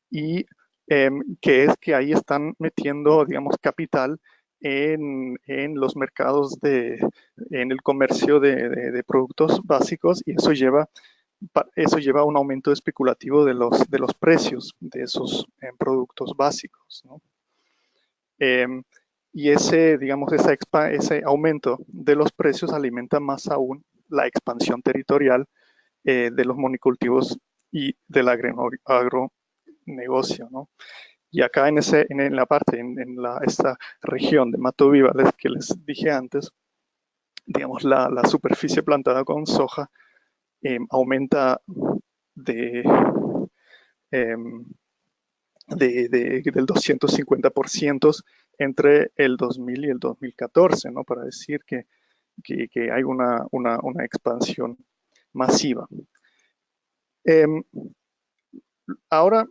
y que es que ahí están metiendo, digamos, capital en los mercados en el comercio de productos básicos, y eso lleva a un aumento especulativo de los precios de esos productos básicos, ¿no? Y digamos, ese aumento de los precios alimenta más aún la expansión territorial de los monocultivos y del agronegocio, ¿no? Y acá en la parte, esta región de Mato Viva que les dije antes, digamos, la superficie plantada con soja aumenta del 250% entre el 2000 y el 2014, ¿no? Para decir que hay una expansión masiva. Ahora,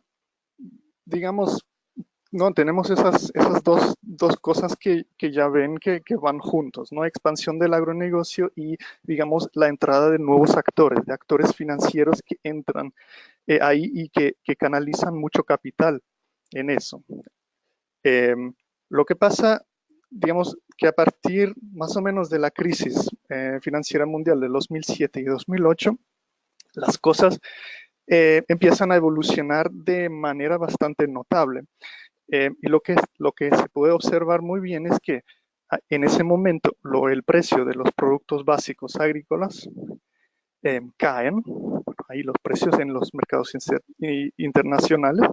digamos, no, tenemos esas dos cosas que ya ven que van juntos, ¿no? Expansión del agronegocio y, digamos, la entrada de nuevos actores, de actores financieros que entran ahí y que canalizan mucho capital en eso. Lo que pasa, digamos, que a partir más o menos de la crisis financiera mundial de 2007 y 2008, las cosas empiezan a evolucionar de manera bastante notable. Y lo que se puede observar muy bien es que en ese momento el precio de los productos básicos agrícolas caen, bueno, ahí los precios en los mercados internacionales,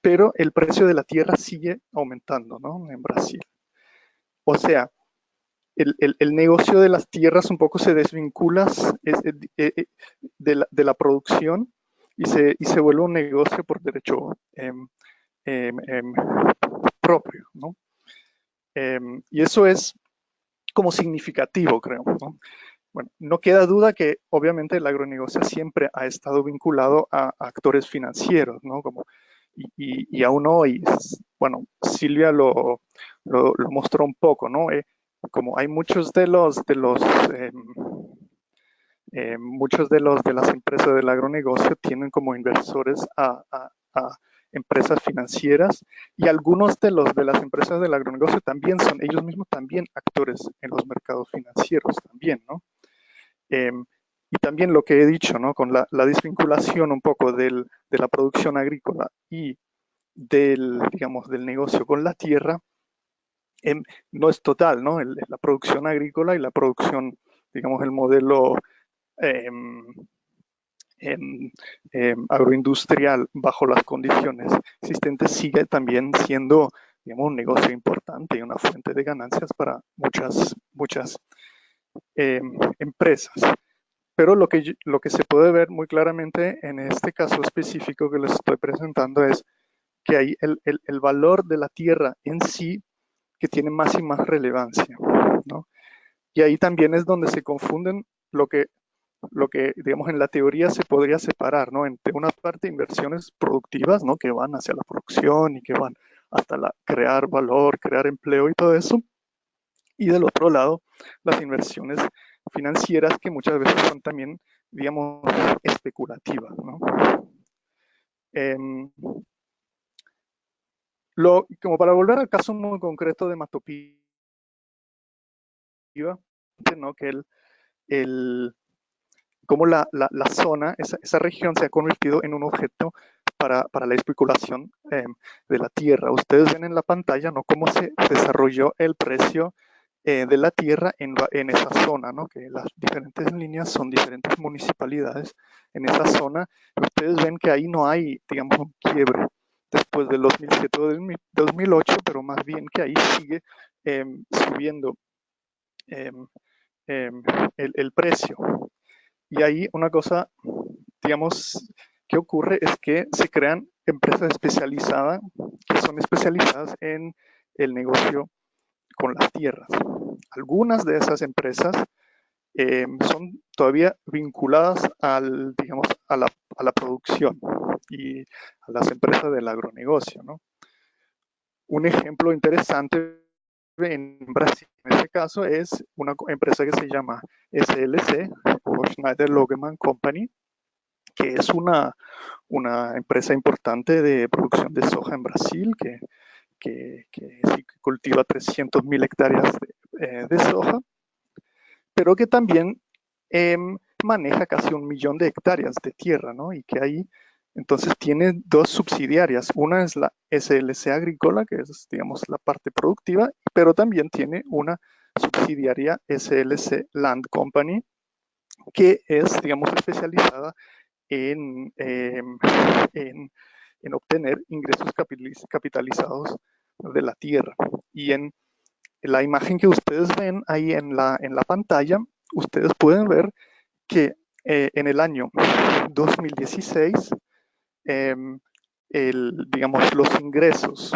pero el precio de la tierra sigue aumentando, ¿no? En Brasil. O sea, el negocio de las tierras un poco se desvincula de la producción y se vuelve un negocio por derecho propio, ¿no? Y eso es como significativo, creo, ¿no? Bueno, no queda duda que obviamente el agronegocio siempre ha estado vinculado a actores financieros, ¿no? Y aún hoy, bueno, Silvia lo mostró un poco, ¿no? Como hay muchos de las empresas del agronegocio tienen como inversores a empresas financieras, y algunos de las empresas del agronegocio también son ellos mismos también actores en los mercados financieros también, ¿no? Y también lo que he dicho, ¿no? Con la desvinculación un poco de la producción agrícola y del negocio con la tierra, no es total, ¿no? La producción agrícola y la producción, digamos, el modelo agroindustrial bajo las condiciones existentes sigue también siendo, digamos, un negocio importante y una fuente de ganancias para muchas empresas. Pero lo que se puede ver muy claramente en este caso específico que les estoy presentando es que hay el valor de la tierra en sí que tiene más y más relevancia, ¿no? Y ahí también es donde se confunden lo que digamos, en la teoría se podría separar, ¿no? Entre una parte inversiones productivas, ¿no? Que van hacia la producción y que van hasta crear valor, crear empleo y todo eso. Y del otro lado, las inversiones financieras que muchas veces son también, digamos, especulativas, ¿no? Como para volver al caso muy concreto de Matopiba, ¿no? Que cómo la zona, esa región se ha convertido en un objeto para la especulación de la tierra. Ustedes ven en la pantalla, ¿no? Cómo se desarrolló el precio de la tierra en esa zona, ¿no? Que las diferentes líneas son diferentes municipalidades en esa zona. Ustedes ven que ahí no hay, digamos, un quiebre después del 2007 o del 2008, pero más bien que ahí sigue subiendo el precio. Y ahí una cosa, digamos, que ocurre es que se crean empresas especializadas que son especializadas en el negocio con las tierras. Algunas de esas empresas son todavía vinculadas digamos, a la producción y a las empresas del agronegocio, ¿no? Un ejemplo interesante en Brasil, en este caso, es una empresa que se llama SLC, o Schneider Logemann Company, que es una empresa importante de producción de soja en Brasil, que cultiva 300.000 hectáreas de soja, pero que también maneja casi 1 millón de hectáreas de tierra, ¿no? Y que ahí entonces tiene dos subsidiarias. Una es la SLC Agrícola, que es, digamos, la parte productiva, pero también tiene una subsidiaria SLC Land Company, que es, digamos, especializada en obtener ingresos capitalizados de la tierra. Y en la imagen que ustedes ven ahí en la pantalla, ustedes pueden ver que en el año 2016, digamos, los ingresos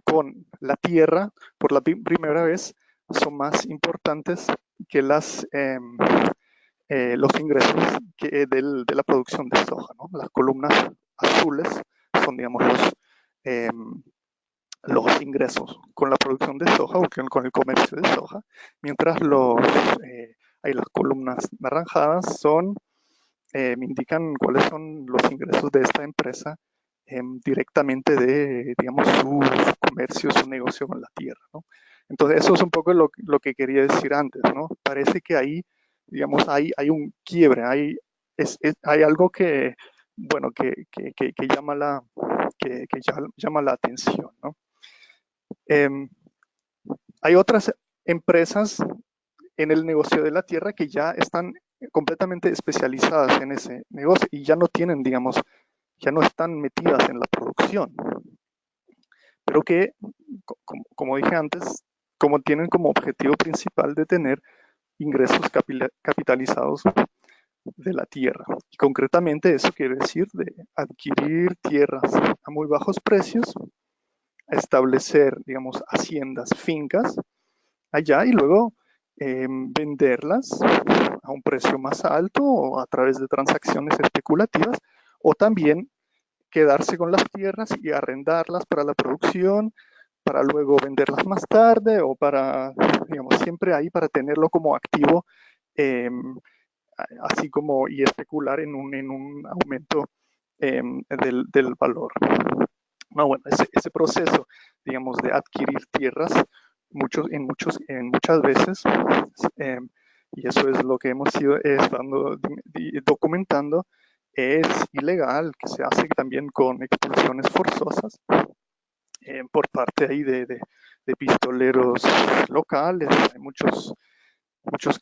con la tierra por la primera vez son más importantes que los ingresos de la producción de soja, ¿no? Las columnas azules son, digamos, los ingresos con la producción de soja o con el comercio de soja, mientras las columnas naranjadas me indican cuáles son los ingresos de esta empresa directamente de, digamos, su comercio, su negocio con la tierra, ¿no? Entonces, eso es un poco lo que quería decir antes, ¿no? Parece que ahí, digamos, hay un quiebre, hay algo que, bueno, que llama la atención, ¿no? Hay otras empresas en el negocio de la tierra que ya están completamente especializadas en ese negocio y ya no tienen, digamos, ya no están metidas en la producción, pero que, como dije antes, como tienen como objetivo principal de tener ingresos capitalizados de la tierra. Y concretamente eso quiere decir de adquirir tierras a muy bajos precios, establecer, digamos, haciendas, fincas allá y luego venderlas a un precio más alto o a través de transacciones especulativas, o también quedarse con las tierras y arrendarlas para la producción, para luego venderlas más tarde o para, digamos, siempre ahí para tenerlo como activo, así como y especular en un aumento del valor. No, bueno, ese proceso, digamos, de adquirir tierras, muchas veces, y eso es lo que hemos ido estando documentando, es ilegal, que se hace también con expulsiones forzosas por parte ahí de pistoleros locales. Hay muchos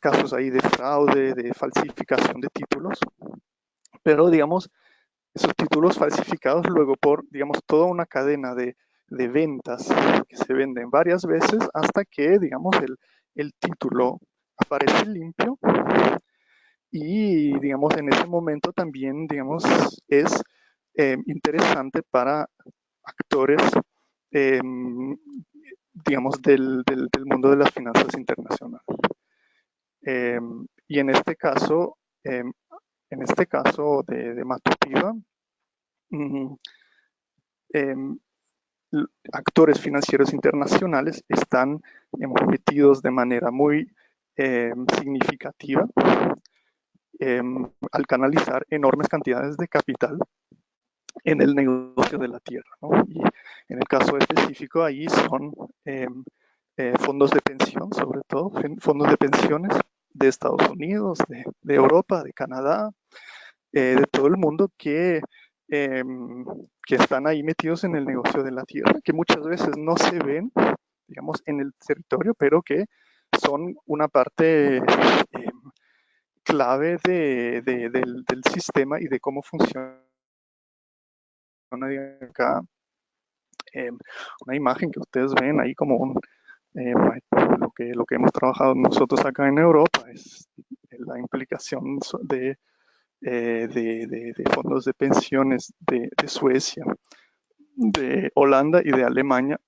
casos ahí de fraude, de falsificación de títulos, pero digamos, esos títulos falsificados luego por, digamos, toda una cadena de ventas que se venden varias veces hasta que, digamos, el título aparece limpio y, digamos, en ese momento también, digamos, es interesante para actores, digamos, del mundo de las finanzas internacionales. Y en este caso de Matupiva, actores financieros internacionales están metidos de manera muy significativa al canalizar enormes cantidades de capital en el negocio de la tierra, ¿no? Y en el caso específico ahí son fondos de pensión, sobre todo fondos de pensiones de Estados Unidos, de Europa, de Canadá, de todo el mundo que están ahí metidos en el negocio de la tierra, que muchas veces no se ven, digamos, en el territorio, pero que son una parte clave del sistema y de cómo funciona acá. Una imagen que ustedes ven ahí como lo que hemos trabajado nosotros acá en Europa es la implicación de fondos de pensiones de Suecia, de Holanda y de Alemania,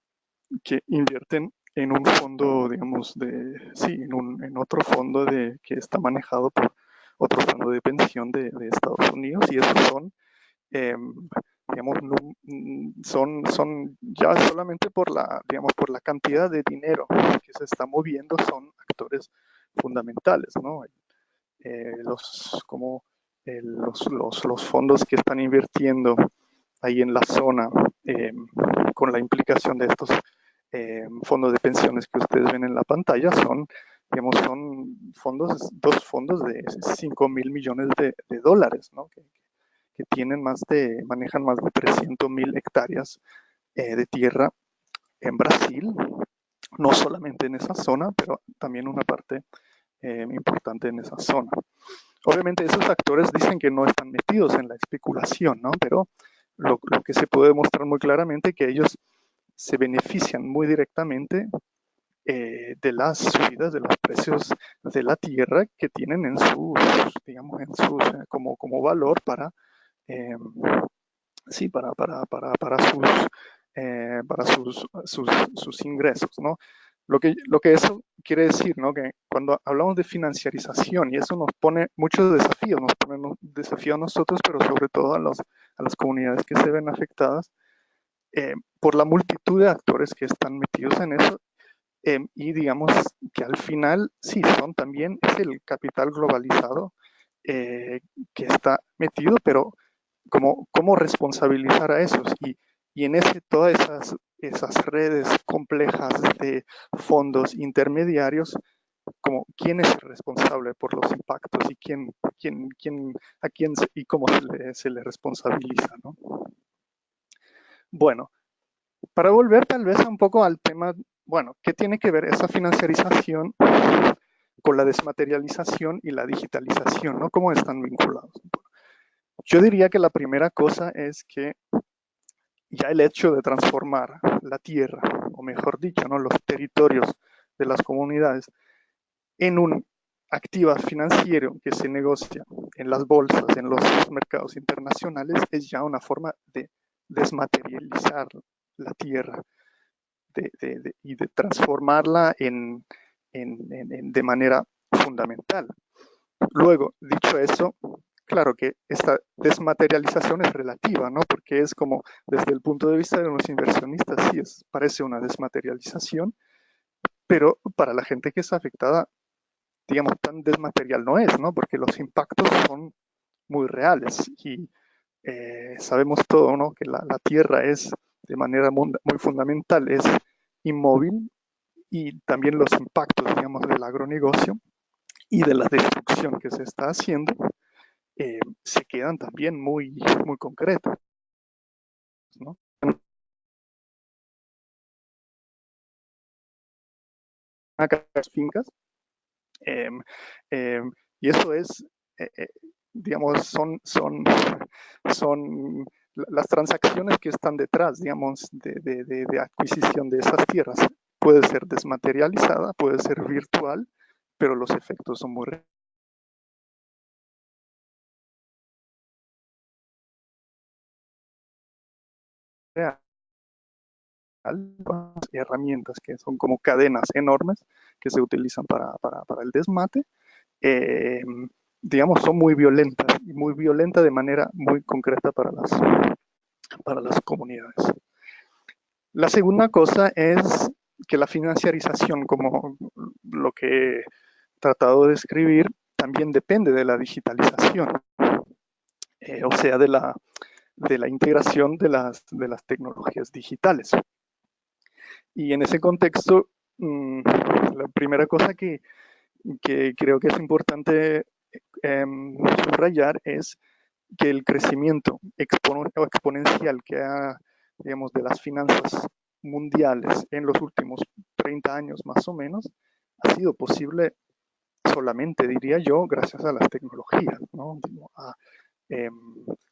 que invierten en un fondo, digamos, en otro fondo que está manejado por otro fondo de pensión de Estados Unidos, y esos son, digamos, son ya solamente por la cantidad de dinero que se está moviendo, son actores fundamentales, ¿no? Los fondos que están invirtiendo ahí en la zona, con la implicación de estos fondos de pensiones que ustedes ven en la pantalla, son dos fondos de 5.000 millones de dólares, ¿no? que manejan más de 300.000 hectáreas de tierra en Brasil, no solamente en esa zona, pero también una parte importante en esa zona. Obviamente esos actores dicen que no están metidos en la especulación, ¿no? Pero lo que se puede demostrar muy claramente es que ellos se benefician muy directamente de las subidas de los precios de la tierra que tienen en sus, digamos, como valor para sus ingresos, ¿no? Lo que eso quiere decir, ¿no? Que cuando hablamos de financiarización, y eso nos pone muchos desafíos, nos pone un desafío a nosotros, pero sobre todo a las comunidades que se ven afectadas por la multitud de actores que están metidos en eso, y digamos que al final sí, es el capital globalizado que está metido, pero cómo responsabilizar a esos y en todas esas redes complejas de fondos intermediarios, como quién es el responsable por los impactos y y cómo se le responsabiliza, ¿no? Bueno, para volver tal vez un poco al tema, bueno, ¿qué tiene que ver esa financiarización con la desmaterialización y la digitalización, ¿no? ¿Cómo están vinculados? Yo diría que la primera cosa es que ya el hecho de transformar la tierra, o mejor dicho, ¿no? Los territorios de las comunidades en un activo financiero que se negocia en las bolsas, en los mercados internacionales, es ya una forma de desmaterializar la tierra y de transformarla de manera fundamental. Luego, dicho eso, claro que esta desmaterialización es relativa, ¿no? Porque es como, desde el punto de vista de los inversionistas, sí, parece una desmaterialización, pero para la gente que es afectada, digamos, tan desmaterial no es, ¿no? Porque los impactos son muy reales y sabemos todo, ¿no? Que la tierra es, de manera muy fundamental, es inmóvil, y también los impactos, digamos, del agronegocio y de la destrucción que se está haciendo se quedan también muy, muy concretos, ¿no? Acá las fincas, y eso es, digamos, son las transacciones que están detrás, digamos, de adquisición de esas tierras. Puede ser desmaterializada, puede ser virtual, pero los efectos son muy reales. Herramientas que son como cadenas enormes que se utilizan para el desmate, digamos, son muy violentas, y muy violentas de manera muy concreta para las comunidades. La segunda cosa es que la financiarización, como lo que he tratado de describir, también depende de la digitalización, o sea, de la integración de las tecnologías digitales. Y en ese contexto, la primera cosa que creo que es importante subrayar es que el crecimiento exponencial que ha, digamos, de las finanzas mundiales en los últimos 30 años más o menos, ha sido posible solamente, diría yo, gracias a las tecnologías, ¿no? A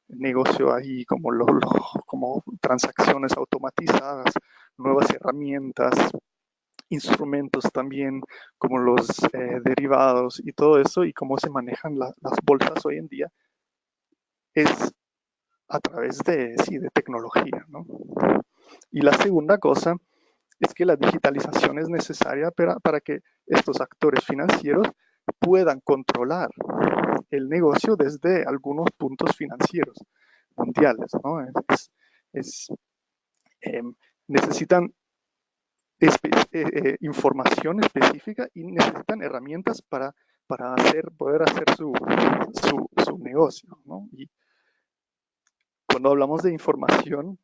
negocio ahí como transacciones automatizadas, nuevas herramientas, instrumentos también como los derivados y todo eso, y cómo se manejan las bolsas hoy en día, es a través de tecnología, ¿no? Y la segunda cosa es que la digitalización es necesaria para que estos actores financieros puedan controlar el negocio desde algunos puntos financieros mundiales, ¿no? Necesitan información específica y necesitan herramientas para poder hacer su negocio, ¿no? Y cuando hablamos de información,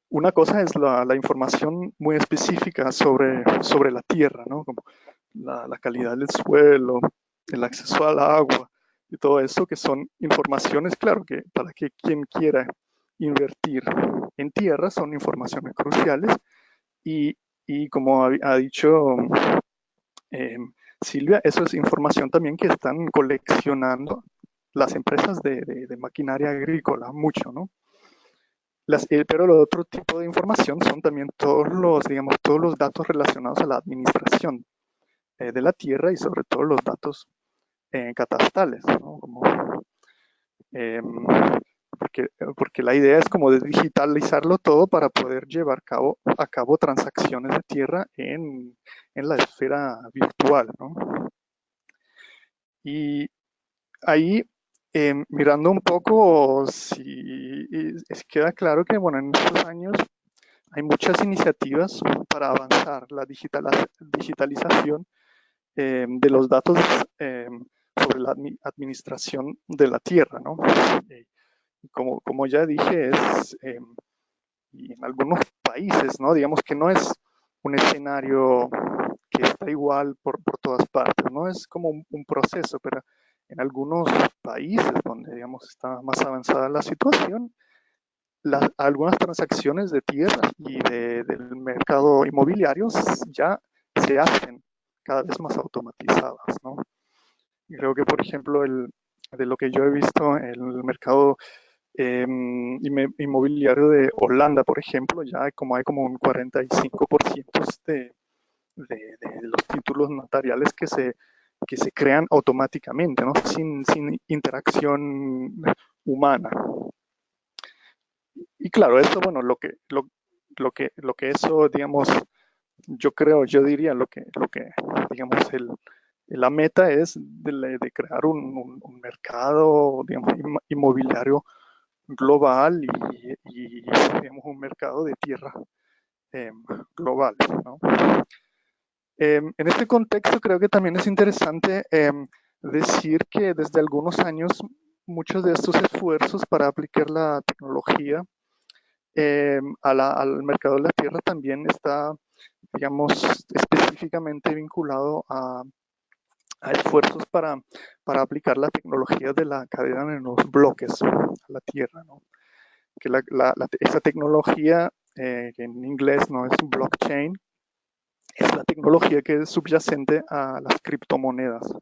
una cosa es la información muy específica sobre la tierra, ¿no? Como la calidad del suelo, el acceso al agua y todo eso, que son informaciones, claro, que para que quien quiera invertir en tierra son informaciones cruciales, y como ha dicho Silvia, eso es información también que están coleccionando las empresas de maquinaria agrícola, mucho, ¿no? Pero el otro tipo de información son también todos los datos relacionados a la administración de la tierra, y sobre todo los datos catastales, ¿no? Porque la idea es como de digitalizarlo todo para poder llevar a cabo transacciones de tierra en la esfera virtual, ¿no? Y ahí, mirando un poco, queda claro que, bueno, en estos años hay muchas iniciativas para avanzar la digitalización de los datos sobre la administración de la tierra, ¿no? Como ya dije, y en algunos países, ¿no? Digamos que no es un escenario que está igual por todas partes, ¿no? Es como un proceso, pero en algunos países donde, digamos, está más avanzada la situación, algunas transacciones de tierra y del mercado inmobiliario ya se hacen cada vez más automatizadas, ¿no? Y creo que, por ejemplo, de lo que yo he visto, el mercado inmobiliario de Holanda, por ejemplo, ya hay como un 45% de los títulos notariales que se crean automáticamente, ¿no? Sin interacción humana. Y claro, eso, bueno, lo que eso, digamos, yo diría digamos, la meta es de crear un mercado, digamos, inmobiliario global y digamos, un mercado de tierra global, ¿no? En este contexto creo que también es interesante decir que desde algunos años muchos de estos esfuerzos para aplicar la tecnología al mercado de la tierra también está, digamos, específicamente vinculado a esfuerzos para aplicar la tecnología de la cadena de los bloques a la tierra, ¿no? Que esa tecnología, que en inglés no es blockchain, es la tecnología que es subyacente a las criptomonedas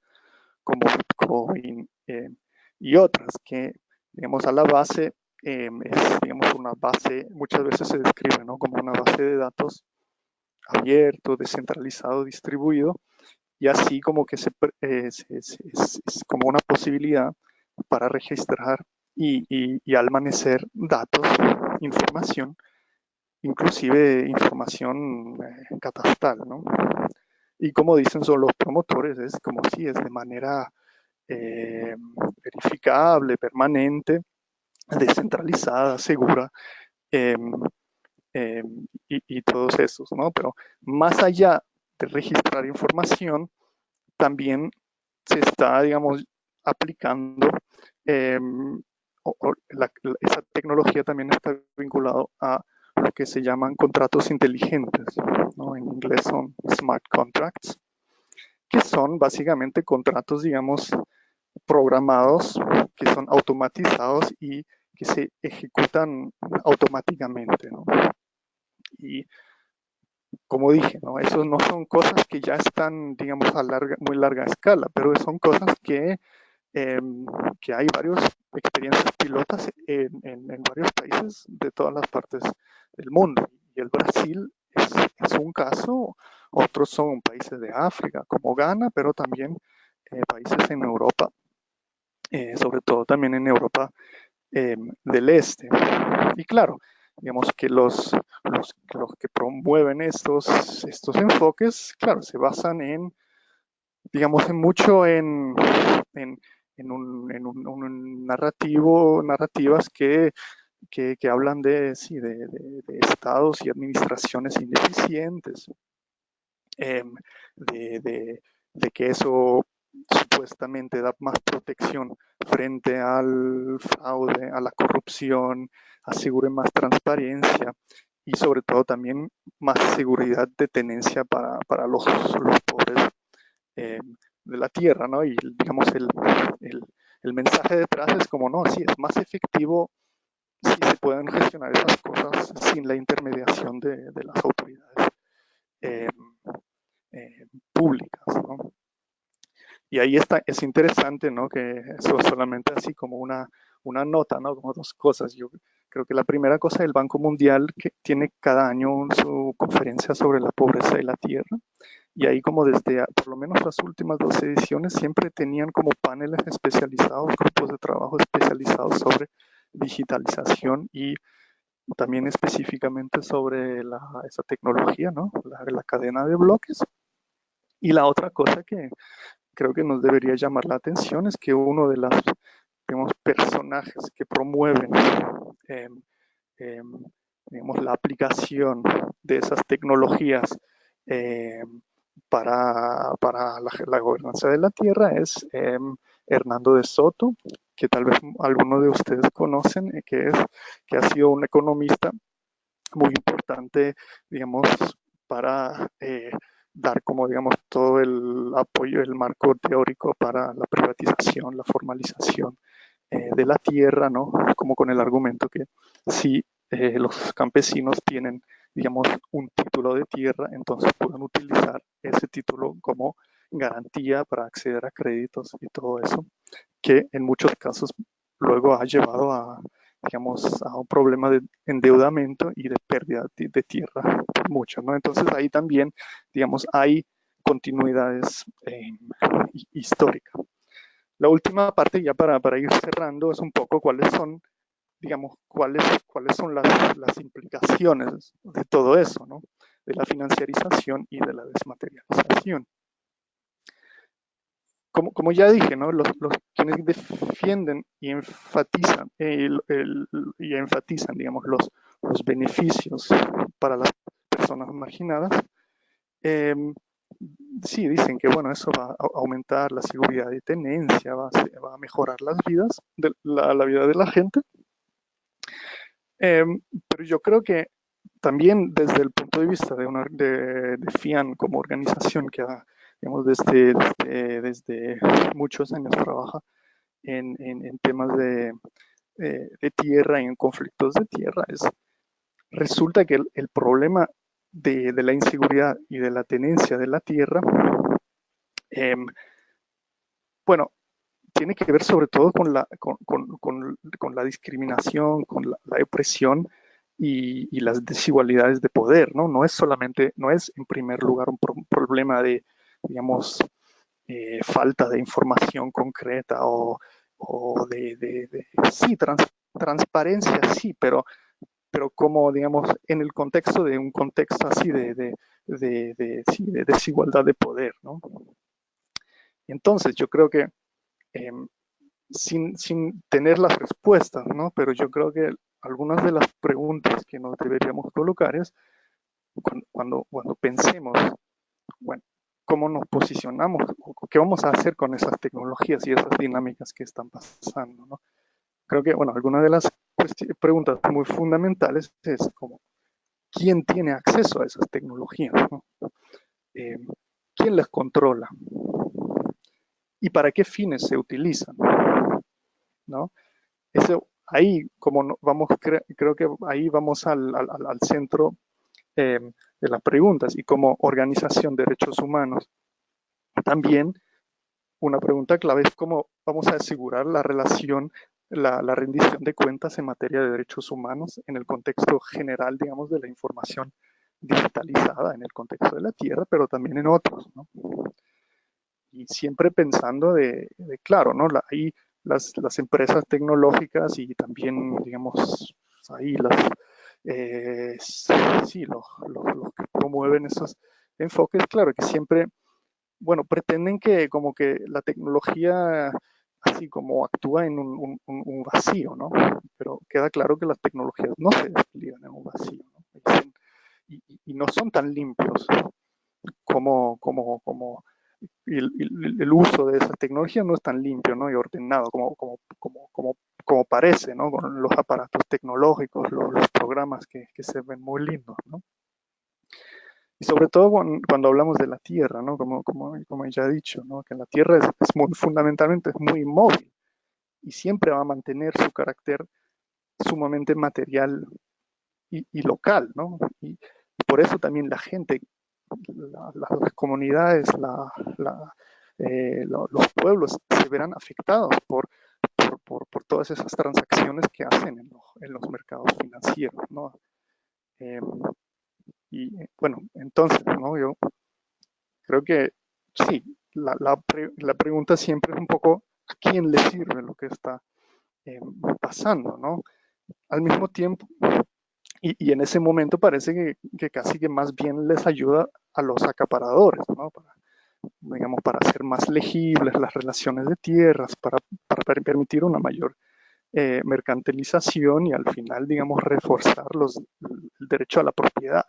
como Bitcoin y otras que, digamos, a la base es, digamos, una base, muchas veces se describe, ¿no? Como una base de datos abierto, descentralizado, distribuido, y así como que es como una posibilidad para registrar y almacenar datos, información, inclusive información catastral, ¿no? Y como dicen son los promotores, es como si es de manera verificable, permanente, descentralizada, segura, y todos esos, ¿no? Pero más allá de registrar información, también se está, digamos, aplicando, esa tecnología también está vinculado a lo que se llaman contratos inteligentes, ¿no? En inglés son smart contracts, que son básicamente contratos, digamos, programados, que son automatizados y que se ejecutan automáticamente, ¿no? Y como dije, ¿no? Esos no son cosas que ya están, digamos, a muy larga escala, pero son cosas que hay varias experiencias pilotas en varios países de todas las partes del mundo. Y el Brasil es un caso, otros son países de África, como Ghana, pero también países en Europa, sobre todo también en Europa del Este. Y claro, digamos que los que promueven estos enfoques, claro, se basan digamos, un narrativas que hablan de estados y administraciones ineficientes, de que eso supuestamente da más protección frente al fraude, a la corrupción, asegure más transparencia y sobre todo también más seguridad de tenencia para los pobres de la tierra, ¿no? Y digamos el mensaje detrás es como, no, sí, es más efectivo si se pueden gestionar esas cosas sin la intermediación de las autoridades públicas, ¿no? Y ahí es interesante, ¿no? Que eso solamente así como una nota, ¿no? Como dos cosas. Yo creo que la primera cosa, el Banco Mundial que tiene cada año su conferencia sobre la pobreza y la tierra. Y ahí como desde por lo menos las últimas 2 ediciones siempre tenían como paneles especializados, grupos de trabajo especializados sobre digitalización y también específicamente sobre esa tecnología, ¿no? La cadena de bloques. Y la otra cosa que creo que nos debería llamar la atención es que uno de los, digamos, personajes que promueven digamos, la aplicación de esas tecnologías para la gobernanza de la tierra es Hernando de Soto, que tal vez algunos de ustedes conocen, que ha sido un economista muy importante, digamos, para dar como, digamos, todo el apoyo, el marco teórico para la privatización, la formalización de la tierra, ¿no? Como con el argumento que si los campesinos tienen digamos, un título de tierra, entonces pueden utilizar ese título como garantía para acceder a créditos y todo eso, que en muchos casos luego ha llevado a, digamos, a un problema de endeudamiento y de pérdida de tierra por mucho, ¿no? Entonces ahí también, digamos, hay continuidades históricas. La última parte, ya para ir cerrando, es un poco cuáles son, digamos, cuáles son las implicaciones de todo eso, ¿no? De la financiarización y de la desmaterialización. Como ya dije, ¿no? Los quienes defienden y enfatizan, digamos, los beneficios para las personas marginadas, sí, dicen que, bueno, eso va a aumentar la seguridad de tenencia, va a mejorar las vidas, la vida de la gente. Pero yo creo que también desde el punto de vista de FIAN como organización que ha, digamos, desde muchos años trabaja en temas de tierra y en conflictos de tierra, resulta que el problema de la inseguridad y de la tenencia de la tierra, bueno, tiene que ver sobre todo con la discriminación, con la opresión y las desigualdades de poder, ¿no? No es en primer lugar un problema de, digamos, falta de información concreta o sí, transparencia, sí, pero como, digamos, en el contexto de un contexto así de desigualdad de poder, ¿no? Entonces, yo creo que sin tener las respuestas, ¿no? Pero yo creo que algunas de las preguntas que nos deberíamos colocar es cuando pensemos, bueno, cómo nos posicionamos, qué vamos a hacer con esas tecnologías y esas dinámicas que están pasando, ¿no? Creo que, bueno, algunas de las preguntas muy fundamentales es como, ¿quién tiene acceso a esas tecnologías, ¿no? ¿Quién las controla? ¿Y para qué fines se utilizan? ¿No? Eso, ahí, como vamos, creo que ahí vamos al centro de las preguntas, y como organización de derechos humanos, también una pregunta clave es cómo vamos a asegurar la relación, la rendición de cuentas en materia de derechos humanos en el contexto general, digamos, de la información digitalizada, en el contexto de la tierra, pero también en otros, ¿no? Y siempre pensando claro, ¿no? Ahí las empresas tecnológicas y también, digamos, ahí sí, los que promueven esos enfoques, claro, que siempre, bueno, pretenden que como que la tecnología así como actúa en un vacío, ¿no? Pero queda claro que las tecnologías no se despliegan en un vacío, ¿no? Y no son tan limpios como el uso de esa tecnología no es tan limpio, ¿no? Y ordenado como parece, ¿no? Con los aparatos tecnológicos, los programas que se ven muy lindos, ¿no? Y sobre todo cuando hablamos de la Tierra, ¿no? Como ya he dicho, ¿no? Que la Tierra fundamentalmente es muy inmóvil y siempre va a mantener su carácter sumamente material y local, ¿no? Y por eso también la gente, las comunidades, los pueblos se verán afectados por todas esas transacciones que hacen en los mercados financieros, ¿no? Y bueno, entonces, ¿no? Yo creo que sí, la pregunta siempre es un poco a quién le sirve lo que está pasando, ¿no? Al mismo tiempo, y en ese momento parece que casi que más bien les ayuda a los acaparadores, ¿no? Digamos, para hacer más legibles las relaciones de tierras, para permitir una mayor mercantilización y al final, digamos, reforzar el derecho a la propiedad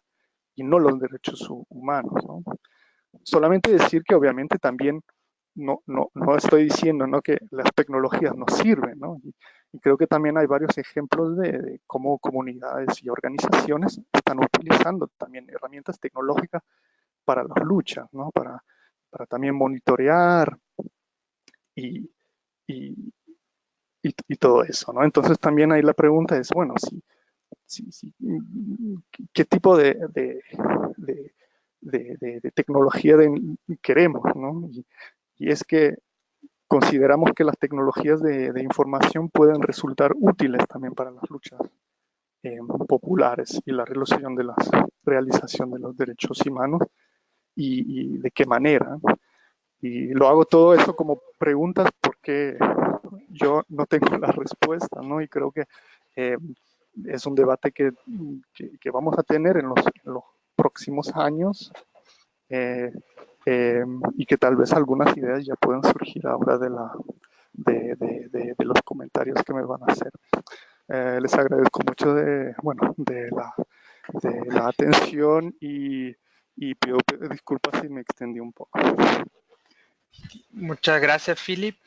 y no los derechos humanos, ¿no? Solamente decir que obviamente también no estoy diciendo, ¿no?, que las tecnologías no sirven, ¿no? Y creo que también hay varios ejemplos de cómo comunidades y organizaciones están utilizando también herramientas tecnológicas para las luchas, ¿no? Para también monitorear y todo eso, ¿no? Entonces también ahí la pregunta es, bueno, qué tipo de tecnología queremos, ¿no? Y es que consideramos que las tecnologías de información pueden resultar útiles también para las luchas populares y la realización de los derechos humanos y de qué manera. Y lo hago todo eso como preguntas porque yo no tengo la respuesta, ¿no? Y creo que es un debate que vamos a tener en los próximos años y que tal vez algunas ideas ya puedan surgir ahora de los comentarios que me van a hacer. Les agradezco mucho de la atención y pido disculpas si me extendí un poco. Muchas gracias, Philip.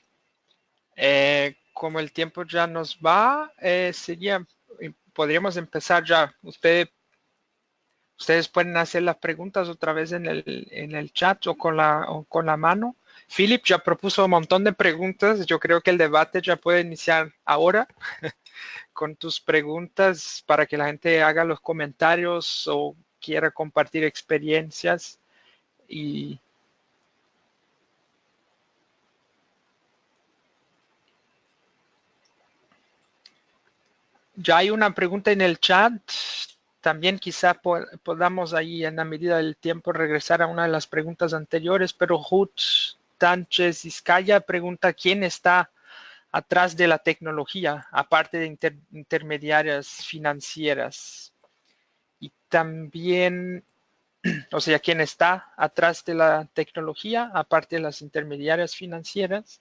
Como el tiempo ya nos va, podríamos empezar ya. Ustedes pueden hacer las preguntas otra vez en el chat o con la mano. Philip ya propuso un montón de preguntas. Yo creo que el debate ya puede iniciar ahora con tus preguntas para que la gente haga los comentarios o quiera compartir experiencias. Y ya hay una pregunta en el chat. También quizá podamos ahí en la medida del tiempo regresar a una de las preguntas anteriores, pero Ruth Sánchez Izcaya pregunta ¿quién está atrás de la tecnología, aparte de intermediarias financieras? Y también, o sea, ¿quién está atrás de la tecnología, aparte de las intermediarias financieras?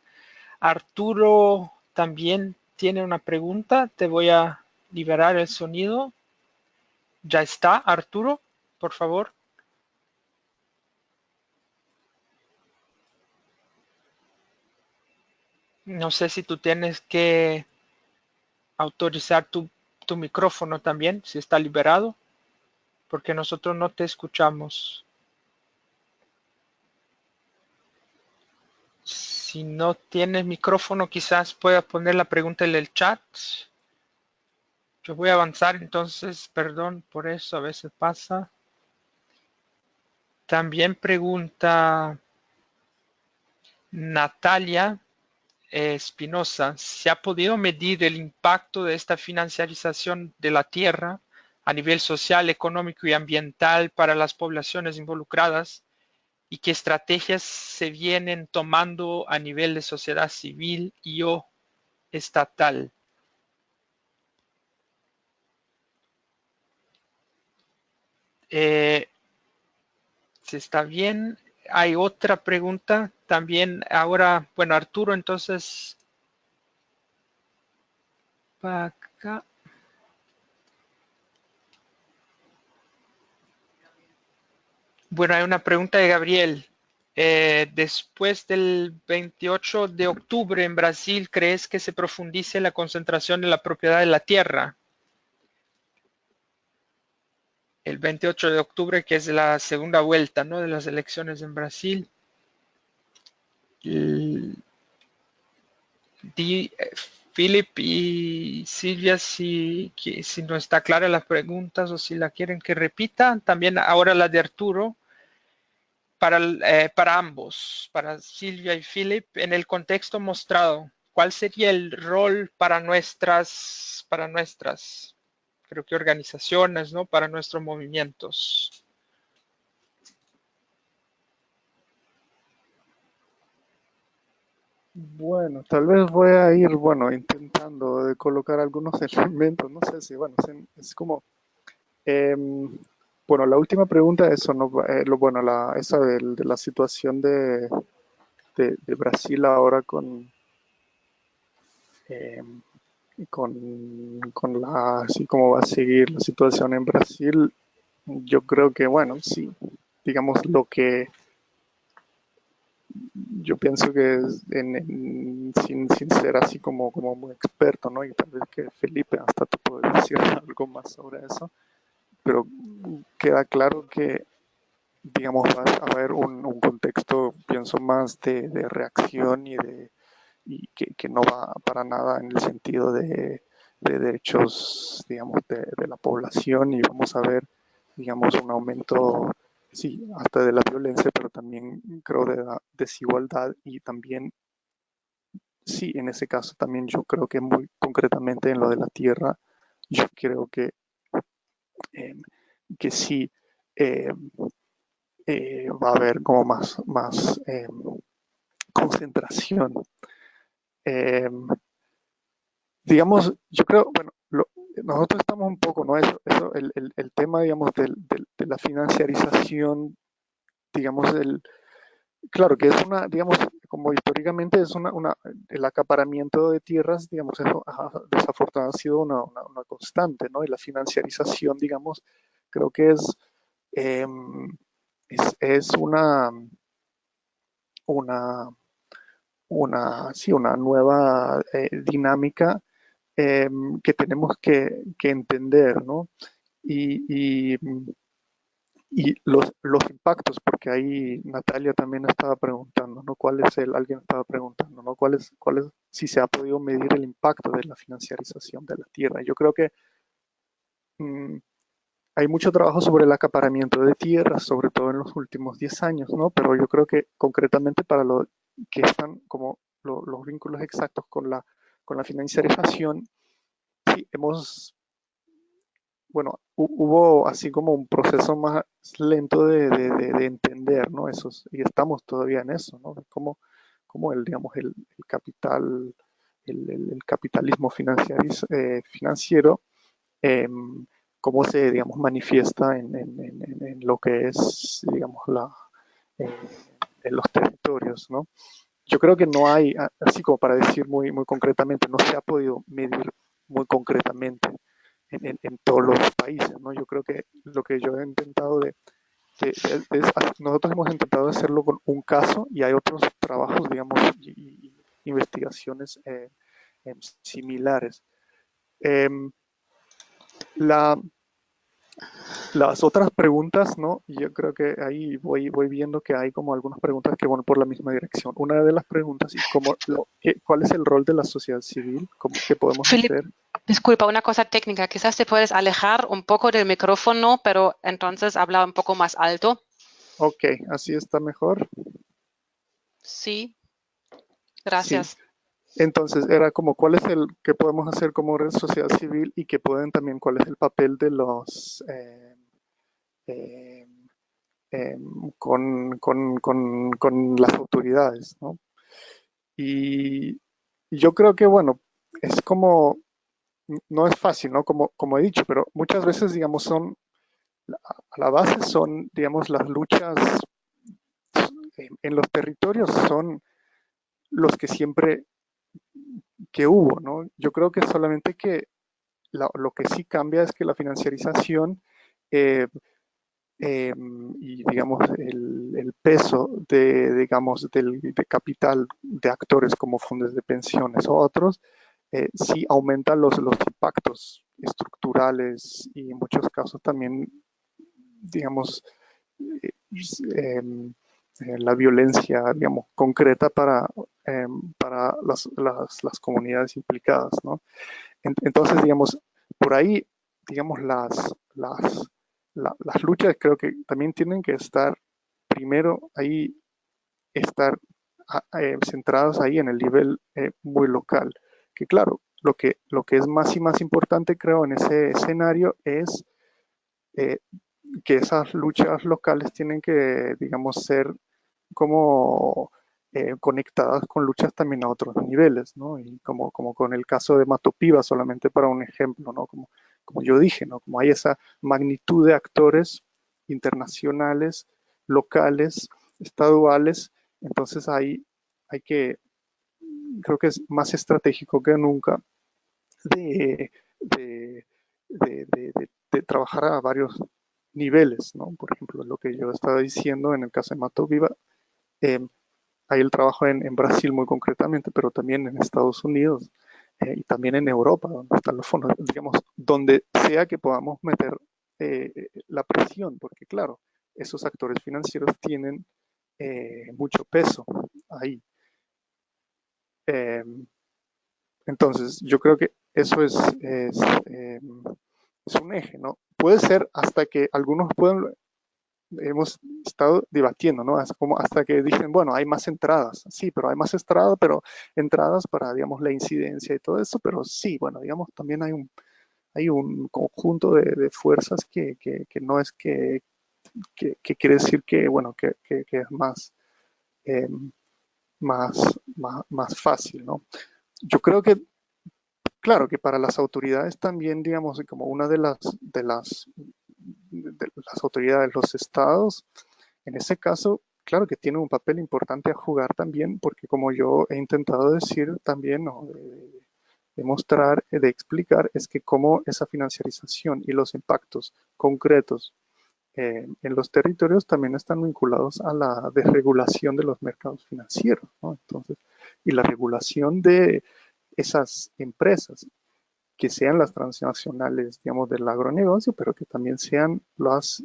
Arturo también tiene una pregunta. Te voy a liberar el sonido. ¿Ya está, Arturo? Por favor. No sé si tú tienes que autorizar tu micrófono también, si está liberado, porque nosotros no te escuchamos. Si no tienes micrófono, quizás puedas poner la pregunta en el chat. Yo voy a avanzar, entonces, perdón por eso, a veces pasa. También pregunta Natalia Espinosa, ¿se ha podido medir el impacto de esta financiarización de la tierra a nivel social, económico y ambiental para las poblaciones involucradas? ¿Y qué estrategias se vienen tomando a nivel de sociedad civil y o estatal? Si está bien, hay otra pregunta también ahora, bueno, Arturo, entonces, para acá. Bueno, hay una pregunta de Gabriel. Después del 28 de octubre en Brasil, ¿crees que se profundice la concentración de la propiedad de la tierra? El 28 de octubre, que es la segunda vuelta, ¿no?, de las elecciones en Brasil. Philip y Silvia, si no está clara las preguntas o si la quieren que repita. También ahora la de Arturo. Para ambos, para Silvia y Philip, en el contexto mostrado, ¿cuál sería el rol para nuestras, creo que organizaciones, ¿no?, para nuestros movimientos? Bueno, tal vez voy a ir, intentando de colocar algunos elementos, no sé si, es como, la última pregunta, eso, ¿no? Esa de la situación de Brasil ahora con así como va a seguir la situación en Brasil, yo creo que, sí, digamos lo que yo pienso que sin ser así como muy experto, ¿no? Y tal vez que Felipe hasta te puede decir algo más sobre eso, pero queda claro que, digamos, va a haber un contexto, pienso, más de reacción y que no va para nada en el sentido de derechos, digamos, de la población, y vamos a ver, digamos, un aumento, sí, hasta de la violencia, pero también creo de la desigualdad, y también, sí, en ese caso también yo creo que muy concretamente en lo de la tierra, yo creo eh, que sí eh, va a haber como más concentración. Eh, digamos, yo creo, bueno, nosotros estamos un poco, ¿no? El tema, digamos, de la financiarización, digamos, claro que es una, digamos, como históricamente es el acaparamiento de tierras, digamos, eso desafortunadamente ha sido una constante, ¿no? Y la financiarización, digamos, creo que eh, es una, sí, una nueva dinámica que tenemos que entender, ¿no? Y, y, y los impactos, porque ahí Natalia también estaba preguntando, ¿no? Alguien estaba preguntando, ¿no? Si se ha podido medir el impacto de la financiarización de la tierra? Yo creo que mm, hay mucho trabajo sobre el acaparamiento de tierras, sobre todo en los últimos 10 años, ¿no? Pero yo creo que concretamente para lo que están como los vínculos exactos con la financiarización, sí, bueno, hubo así como un proceso más lento de entender, ¿no? Y estamos todavía en eso, ¿no? Como digamos, el capital, el capitalismo financiero, eh, cómo se, digamos, manifiesta en lo que es, digamos, eh, en los territorios, ¿no? Yo creo que no hay, así como para decir muy concretamente, no se ha podido medir muy concretamente en todos los países, ¿no? Yo creo que lo que yo he intentado nosotros hemos intentado hacerlo con un caso, y hay otros trabajos, digamos, y investigaciones similares. Em, la, Las otras preguntas, ¿no? Yo creo que ahí voy viendo que hay como algunas preguntas que van por la misma dirección. Una de las preguntas es ¿cuál es el rol de la sociedad civil? ¿Qué podemos Philipp, hacer? disculpa, una cosa técnica. Quizás te puedes alejar un poco del micrófono, pero entonces habla un poco más alto. Ok, así está mejor. Sí, Sí. gracias. Entonces era como qué podemos hacer como red sociedad civil, y cuál es el papel de los eh, con las autoridades, ¿no? Y yo creo que, bueno, es como, no es fácil, ¿no? Como he dicho, pero muchas veces, digamos, a la base son, digamos, las luchas en los territorios son los que siempre que hubo, ¿no? Yo creo que solamente que lo que sí cambia es que la financiarización eh, y, digamos, el peso digamos, de capital de actores como fondos de pensiones o otros, sí aumenta los impactos estructurales, y en muchos casos también, digamos, eh, eh, la violencia, digamos, concreta para las comunidades implicadas, ¿no? Entonces, digamos, por ahí, digamos, las luchas creo que también tienen que estar primero ahí, estar centradas ahí en el nivel muy local. Que claro, lo que es más y más importante, creo, en ese escenario es eh, que esas luchas locales tienen que, digamos, ser como conectadas con luchas también a otros niveles, ¿no? Y como con el caso de Matopiba, solamente para un ejemplo, ¿no? Como yo dije, ¿no? Como hay esa magnitud de actores internacionales, locales, estaduales, entonces ahí creo que es más estratégico que nunca de, de, de trabajar a varios niveles, ¿no? Por ejemplo, lo que yo estaba diciendo en el caso de Matopiba, eh, hay el trabajo en Brasil muy concretamente, pero también en Estados Unidos y también en Europa, donde están los fondos, digamos, donde sea que podamos meter la presión, porque claro, esos actores financieros tienen mucho peso ahí. Entonces, yo creo que eso es un eje, ¿no? Puede ser hasta que algunos hemos estado debatiendo, ¿no? Hasta que dicen, bueno, hay más entradas, sí, pero hay más entradas para, digamos, la incidencia y todo eso, pero sí, bueno, digamos, también hay un conjunto de fuerzas que no es que quiere decir que, bueno, que es más fácil, ¿no? Yo creo que, claro, que para las autoridades también, digamos, como una de las autoridades, los estados, en ese caso, claro que tiene un papel importante a jugar también, porque como yo he intentado decir también, ¿no? de mostrar, de explicar, es que cómo esa financiarización y los impactos concretos en los territorios también están vinculados a la desregulación de los mercados financieros, ¿no? Entonces, y la regulación de esas empresas, que sean las transnacionales, digamos, del agronegocio, pero que también sean las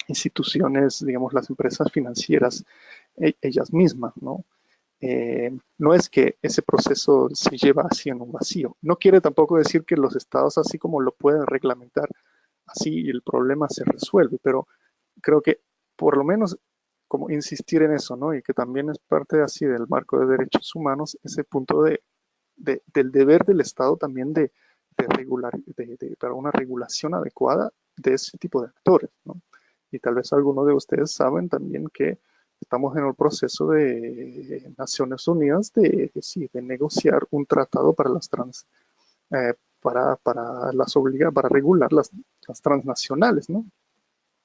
instituciones, digamos, las empresas financieras ellas mismas, ¿no? No es que ese proceso se lleva así en un vacío. No quiere tampoco decir que los estados así como lo pueden reglamentar, así el problema se resuelve, pero creo que por lo menos como insistir en eso, ¿no? Y que también es parte así del marco de derechos humanos, ese punto del deber del Estado también de regular, para una regulación adecuada de ese tipo de actores, ¿no? Y tal vez algunos de ustedes saben también que estamos en el proceso de Naciones Unidas de negociar un tratado para las para regular las transnacionales, ¿no?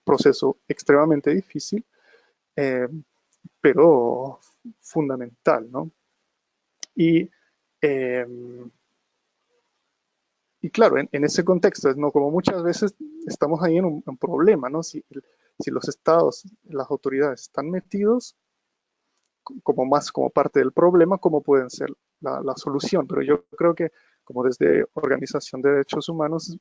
Proceso extremadamente difícil, pero fundamental, ¿no? Y claro, en ese contexto, ¿no? Como muchas veces estamos ahí en un problema, ¿no? Si los estados, las autoridades están metidos como parte del problema, ¿cómo pueden ser la solución? Pero yo creo que como desde Organización de Derechos Humanos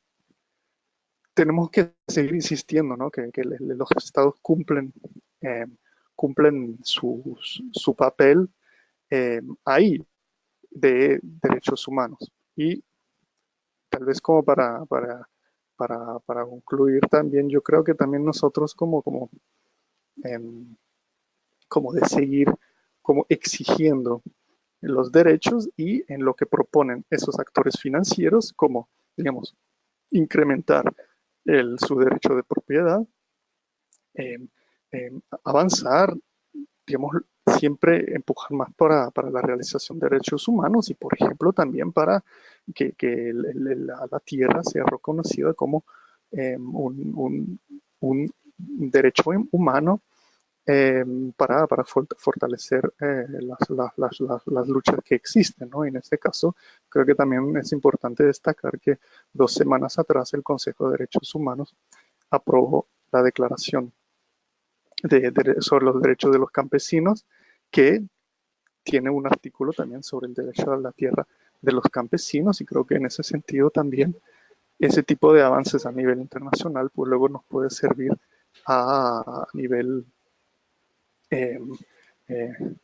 tenemos que seguir insistiendo, ¿no? Que los estados cumplen su papel ahí de derechos humanos. Y tal vez como para concluir también, yo creo que también nosotros como de seguir como exigiendo los derechos y en lo que proponen esos actores financieros, como, digamos, incrementar su derecho de propiedad, avanzar, digamos, siempre empujar más para la realización de derechos humanos y, por ejemplo, también para que la tierra sea reconocida como un derecho humano para fortalecer las luchas que existen, ¿no? En este caso, creo que también es importante destacar que 2 semanas atrás el Consejo de Derechos Humanos aprobó la Declaración sobre los derechos de los campesinos, que tiene un artículo también sobre el derecho a la tierra de los campesinos, y creo que en ese sentido también ese tipo de avances a nivel internacional pues luego nos puede servir a nivel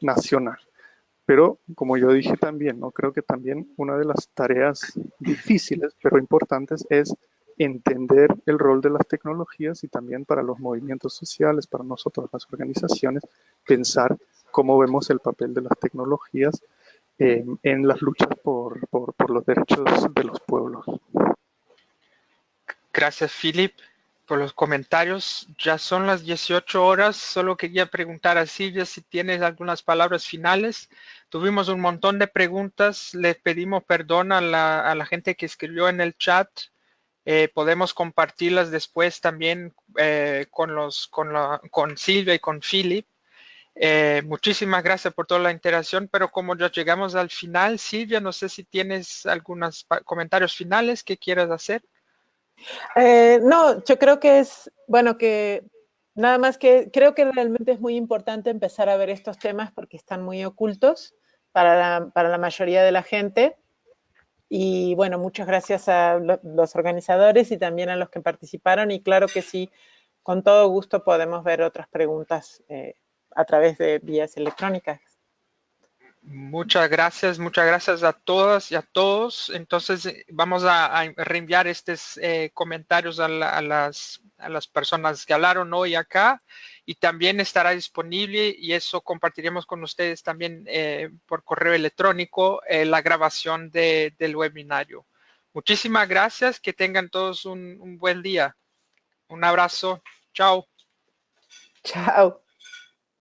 nacional. Pero como yo dije también, ¿no? Creo que también una de las tareas difíciles pero importantes es entender el rol de las tecnologías, y también para los movimientos sociales, para nosotros las organizaciones, pensar cómo vemos el papel de las tecnologías en las luchas por los derechos de los pueblos. Gracias, Philip, por los comentarios. Ya son las 18 horas. Solo quería preguntar a Silvia si tienes algunas palabras finales. Tuvimos un montón de preguntas. Le pedimos perdón a la gente que escribió en el chat. Podemos compartirlas después también con Silvia y con Philip. Muchísimas gracias por toda la interacción, pero como ya llegamos al final, Silvia, no sé si tienes algunos comentarios finales que quieras hacer. No, yo creo que es, bueno, que nada más que creo que realmente es muy importante empezar a ver estos temas porque están muy ocultos para la mayoría de la gente. Y bueno, muchas gracias a los organizadores y también a los que participaron, y claro que sí, con todo gusto podemos ver otras preguntas a través de vías electrónicas. Muchas gracias a todas y a todos. Entonces vamos a reenviar estos comentarios a las personas que hablaron hoy acá, y también estará disponible, y eso compartiremos con ustedes también por correo electrónico, la grabación del webinario. Muchísimas gracias, que tengan todos un buen día. Un abrazo, chao. Chao.